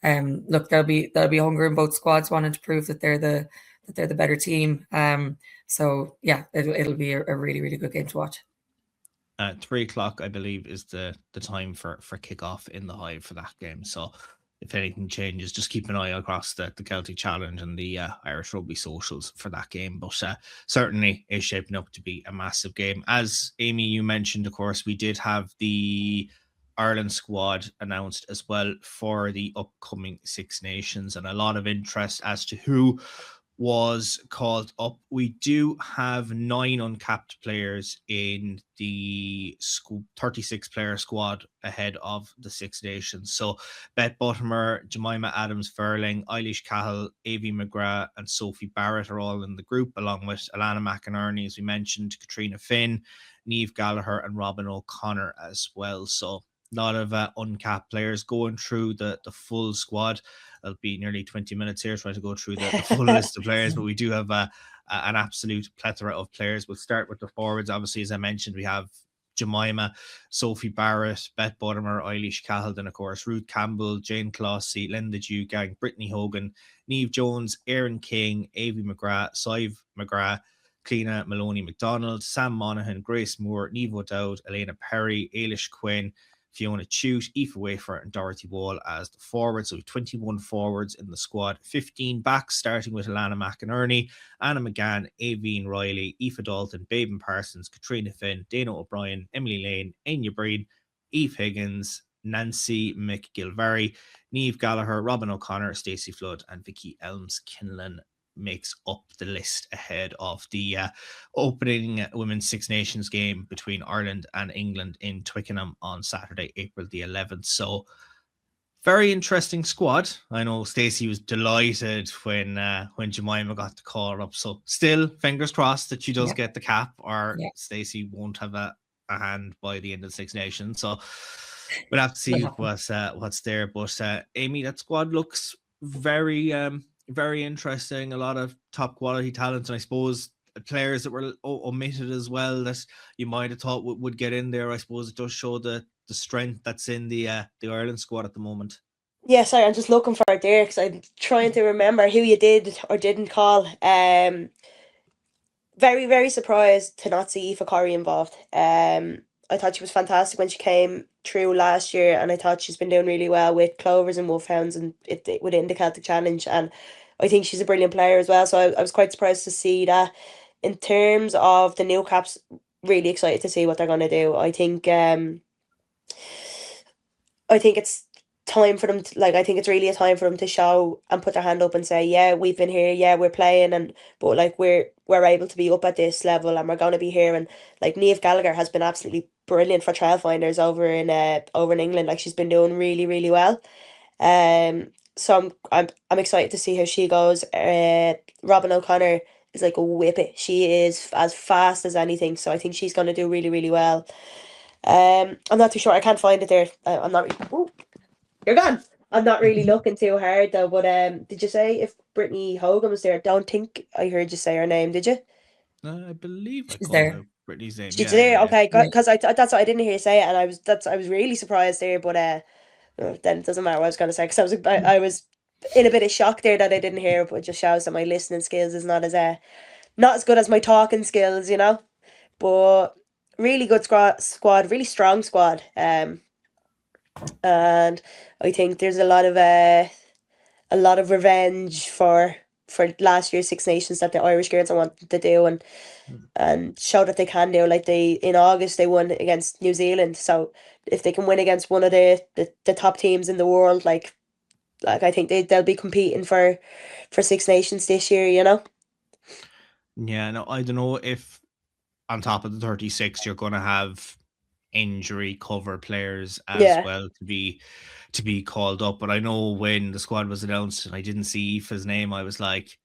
look, there'll be hunger in both squads, wanting to prove that they're the better team. So yeah, it'll be a really, really good game to watch. 3 o'clock, I believe, is the time for kickoff in the Hive for that game. So if anything changes, just keep an eye across the Celtic Challenge and the Irish Rugby socials for that game. But certainly is shaping up to be a massive game. As Aimee, you mentioned, of course, we did have the Ireland squad announced as well for the upcoming Six Nations, and a lot of interest as to who was called up. We do have 9 uncapped players in the 36-player squad ahead of the Six Nations. So Beth Buttimer, Jemima Adams-Verling, Eilish Cahill, Aimee McGrath and Sophie Barrett are all in the group, along with Alana McInerney, as we mentioned, Katrina Finn, Niamh Gallagher and Robin O'Connor as well. So a lot of uncapped players going through the full squad. It'll be nearly 20 minutes here trying to go through the full list of players, but we do have an absolute plethora of players. We'll start with the forwards. Obviously, as I mentioned, we have Jemima, Sophie Barrett, Beth Buttimer, Eilish Cahill, and of course Ruth Campbell, Jane Clossy, Linda Dugang, Brittany Hogan, Niamh Jones, Erin King, Aimee McGrath, Sive McGrath, Cleena Maloney McDonald, Sam Monaghan, Grace Moore, Niamh O'Dowd, Elena Perry, Ailish Quinn, Fiona Chute, Aoife Wafer and Dorothy Wall as the forwards. So 21 forwards in the squad, 15 backs, starting with Alana McInerney, Anna McGann, Aveen Riley, Aoife Dalton, Baben Parsons, Katrina Finn, Dana O'Brien, Emily Lane, Anya Breen, Eve Higgins, Nancy McGilvary, Niamh Gallagher, Robin O'Connor, Stacey Flood and Vicky Elms-Kinlan makes up the list ahead of the opening Women's Six Nations game between Ireland and England in Twickenham on Saturday, April the 11th. So very interesting squad. I know Stacey was delighted when Jemima got the call up. So still, fingers crossed that she does get the cap, or Stacey won't have a hand by the end of the Six Nations. So we'll have to see what's there. But Aimee, that squad looks very interesting. A lot of top quality talent, and I suppose players that were omitted as well that you might have thought would get in there. I suppose it does show the strength that's in the Ireland squad at the moment. Yeah, sorry, I'm just looking for it there because I'm trying to remember who you did or didn't call. Very, very surprised to not see Aoife Corrie involved. I thought she was fantastic when she came through last year, and I thought she's been doing really well with Clovers and Wolfhounds and within the Celtic Challenge, and I think she's a brilliant player as well. So I was quite surprised to see that. In terms of the new caps, really excited to see what they're going to do. I think it's time for them to, I think it's really a time for them to show and put their hand up and say, yeah, we've been here, yeah, we're playing, but we're able to be up at this level and we're going to be here. And Niamh Gallagher has been absolutely brilliant for trial finders over in England. She's been doing really, really well. So I'm excited to see how she goes. Robin O'Connor is like a whippet. She is as fast as anything, so I think she's going to do really, really well. I'm not too sure. I can't find it there. I'm not really... Ooh, you're gone. I'm not really looking too hard though. But did you say if Brittany Hogan was there? I don't think I heard you say her name. Did you? I believe she's there. Brittany's name. She's there. Okay, because that's what I didn't hear you say it, and I was really surprised there. But then it doesn't matter what I was going to say because I was in a bit of shock there that I didn't hear it, but it just shows that my listening skills is not as good as my talking skills, you know. But really good squad, really strong squad. And I think there's a lot of revenge for last year's Six Nations that the Irish girls are wanting to do and show that they can do. In August they won against New Zealand, so if they can win against one of the top teams in the world, I think they'll be competing for Six Nations this year, you know. Yeah, no, I don't know if on top of the 36 you're going to have injury cover players as well to be called up. But I know when the squad was announced and I didn't see Aoife's name, I was like,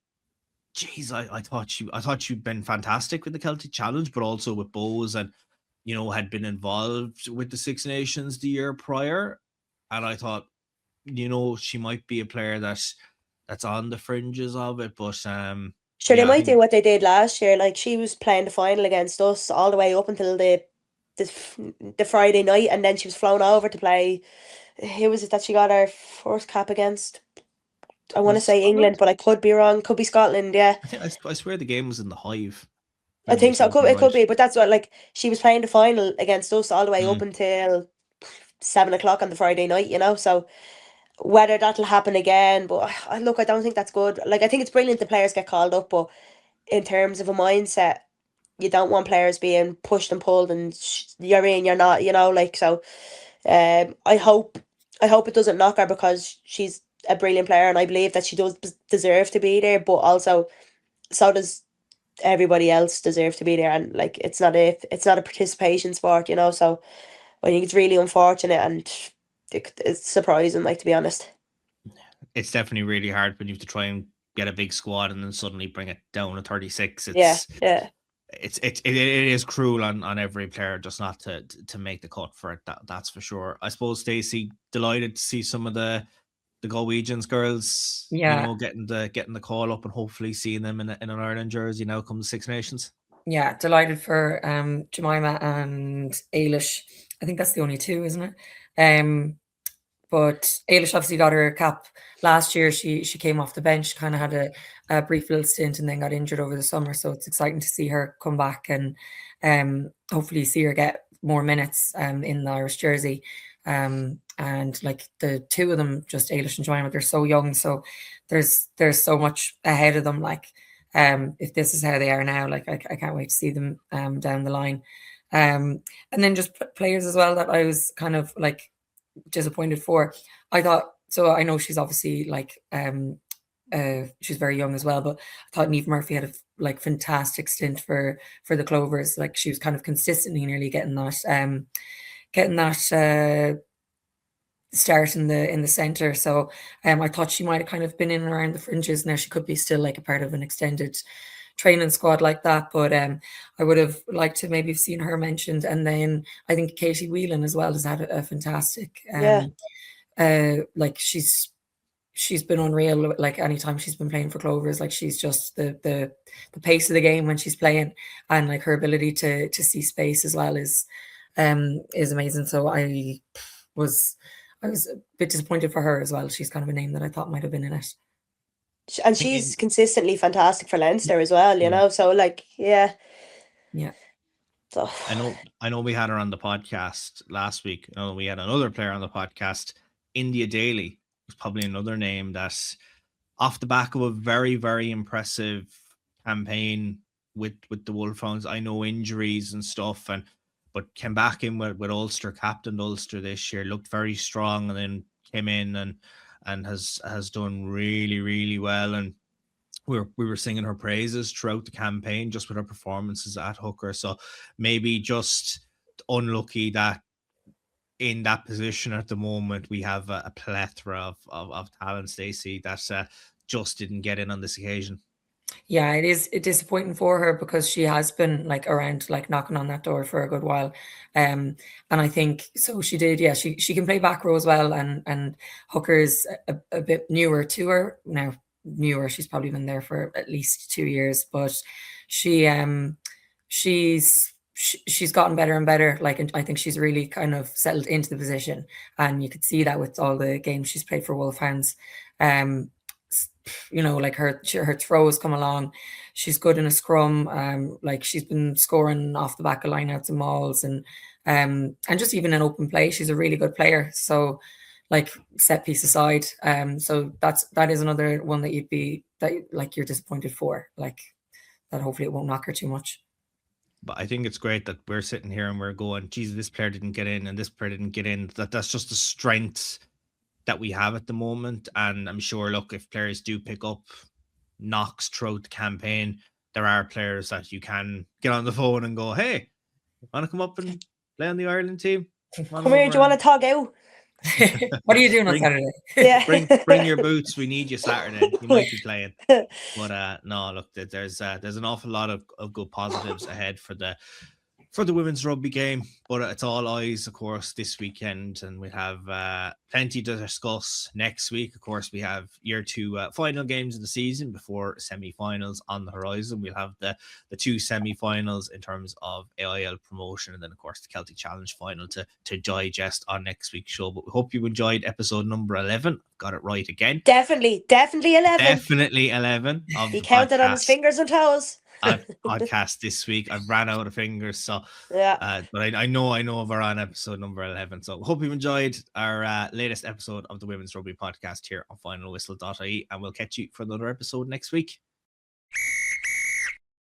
geez, I thought you'd been fantastic with the Celtic Challenge, but also with Bows, and had been involved with the Six Nations the year prior, and I thought she might be a player that's on the fringes of it. But sure, they might do what they did last year. She was playing the final against us all the way up until the Friday night, and then she was flown over to play. Who was it that she got her first cap against? I want to say England, but I could be wrong. Could be Scotland, yeah. I swear the game was in the Hive. I think so. It could be, but that's what she was playing the final against us all the way up until 7 o'clock on the Friday night, you know. So whether that'll happen again, but look, I don't think that's good. Like, I think it's brilliant the players get called up, but in terms of a mindset, you don't want players being pushed and pulled and you're in, you're not, like, so I hope it doesn't knock her, because she's a brilliant player and I believe that she does deserve to be there, but also so does everybody else deserve to be there, and like it's not a participation sport, so I think it's really unfortunate and it's surprising, like, to be honest. It's definitely really hard when you have to try and get a big squad and then suddenly bring it down to 36. It is cruel on every player just not to make the cut for it. That's for sure. I suppose, Stacey, delighted to see some of the Galwegians girls, getting the call up and hopefully seeing them in an Ireland jersey now come the Six Nations. Yeah, delighted for Jemima and Eilish. I think that's the only two, isn't it? But Eilish obviously got her cap last year. She came off the bench, kind of had a brief little stint and then got injured over the summer. So it's exciting to see her come back and hopefully see her get more minutes in the Irish jersey. And like the two of them, just Eilish and Jemima, they're so young. So there's so much ahead of them. Like if this is how they are now, like I can't wait to see them down the line. And then just players as well that I was kind of like disappointed for. I thought, so I know she's obviously like she's very young as well, but I thought Niamh Murphy had a fantastic stint for the Clovers. Like she was kind of consistently nearly getting that start in the centre. So I thought she might have kind of been in and around the fringes. Now she could be still like a part of an extended training squad like that, but I would have liked to maybe have seen her mentioned. And then I think Katie Whelan as well has had a fantastic like she's been unreal. Like anytime she's been playing for Clovers, like she's just the pace of the game when she's playing, and like her ability to see space as well is amazing. So I was a bit disappointed for her as well. She's kind of a name that I thought might have been in it. And she's consistently fantastic for Leinster as well, you know. So like, yeah. So I know we had her on the podcast last week. I know we had another player on the podcast, India Daly, who's probably another name that, off the back of a very, very impressive campaign with the Wolfhounds. I know injuries and stuff, but came back in with Ulster, captained Ulster this year, looked very strong, and then came in and has done really, really well. And we were singing her praises throughout the campaign just with her performances at hooker. So maybe just unlucky that in that position at the moment we have a plethora of talent, Stacey, that just didn't get in on this occasion. Yeah, it is disappointing for her because she has been like around, like knocking on that door for a good while. And I think so she did. Yeah, she can play back row as well. And hooker's a bit newer to her now. Newer, she's probably been there for at least 2 years, but she's gotten better and better. Like, and I think she's really kind of settled into the position, and you could see that with all the games she's played for Wolfhounds. You know, like her throws come along. She's good in a scrum. Like she's been scoring off the back of lineouts and mauls, and just even in open play, she's a really good player. So, like set piece aside, so that is another one that you're disappointed for. Like that, hopefully it won't knock her too much. But I think it's great that we're sitting here and we're going, geez, this player didn't get in and this player didn't get in. That's just the strength that we have at the moment. And I'm sure, look, if players do pick up knocks throughout the campaign, there are players that you can get on the phone and go, hey, want to come up and play on the Ireland team? Come here, do you want to tog out? What are you doing on Saturday? Yeah. bring your boots. We need you Saturday. You might be playing. But no, look, there's an awful lot of good positives ahead for the women's rugby game, but it's all eyes, of course, this weekend, and we have plenty to discuss next week. Of course, we have year 2 final games of the season before semi-finals on the horizon. We'll have the 2 semi-finals in terms of AIL promotion, and then of course the Celtic Challenge final to digest on next week's show. But we hope you enjoyed episode number 11. Got it right again. Definitely 11. Definitely 11. He counted on his fingers and toes. podcast this week. I've ran out of fingers, so yeah. But I know we're on episode number 11. So hope you've enjoyed our latest episode of the Women's Rugby Podcast here on FinalWhistle.ie, and we'll catch you for another episode next week.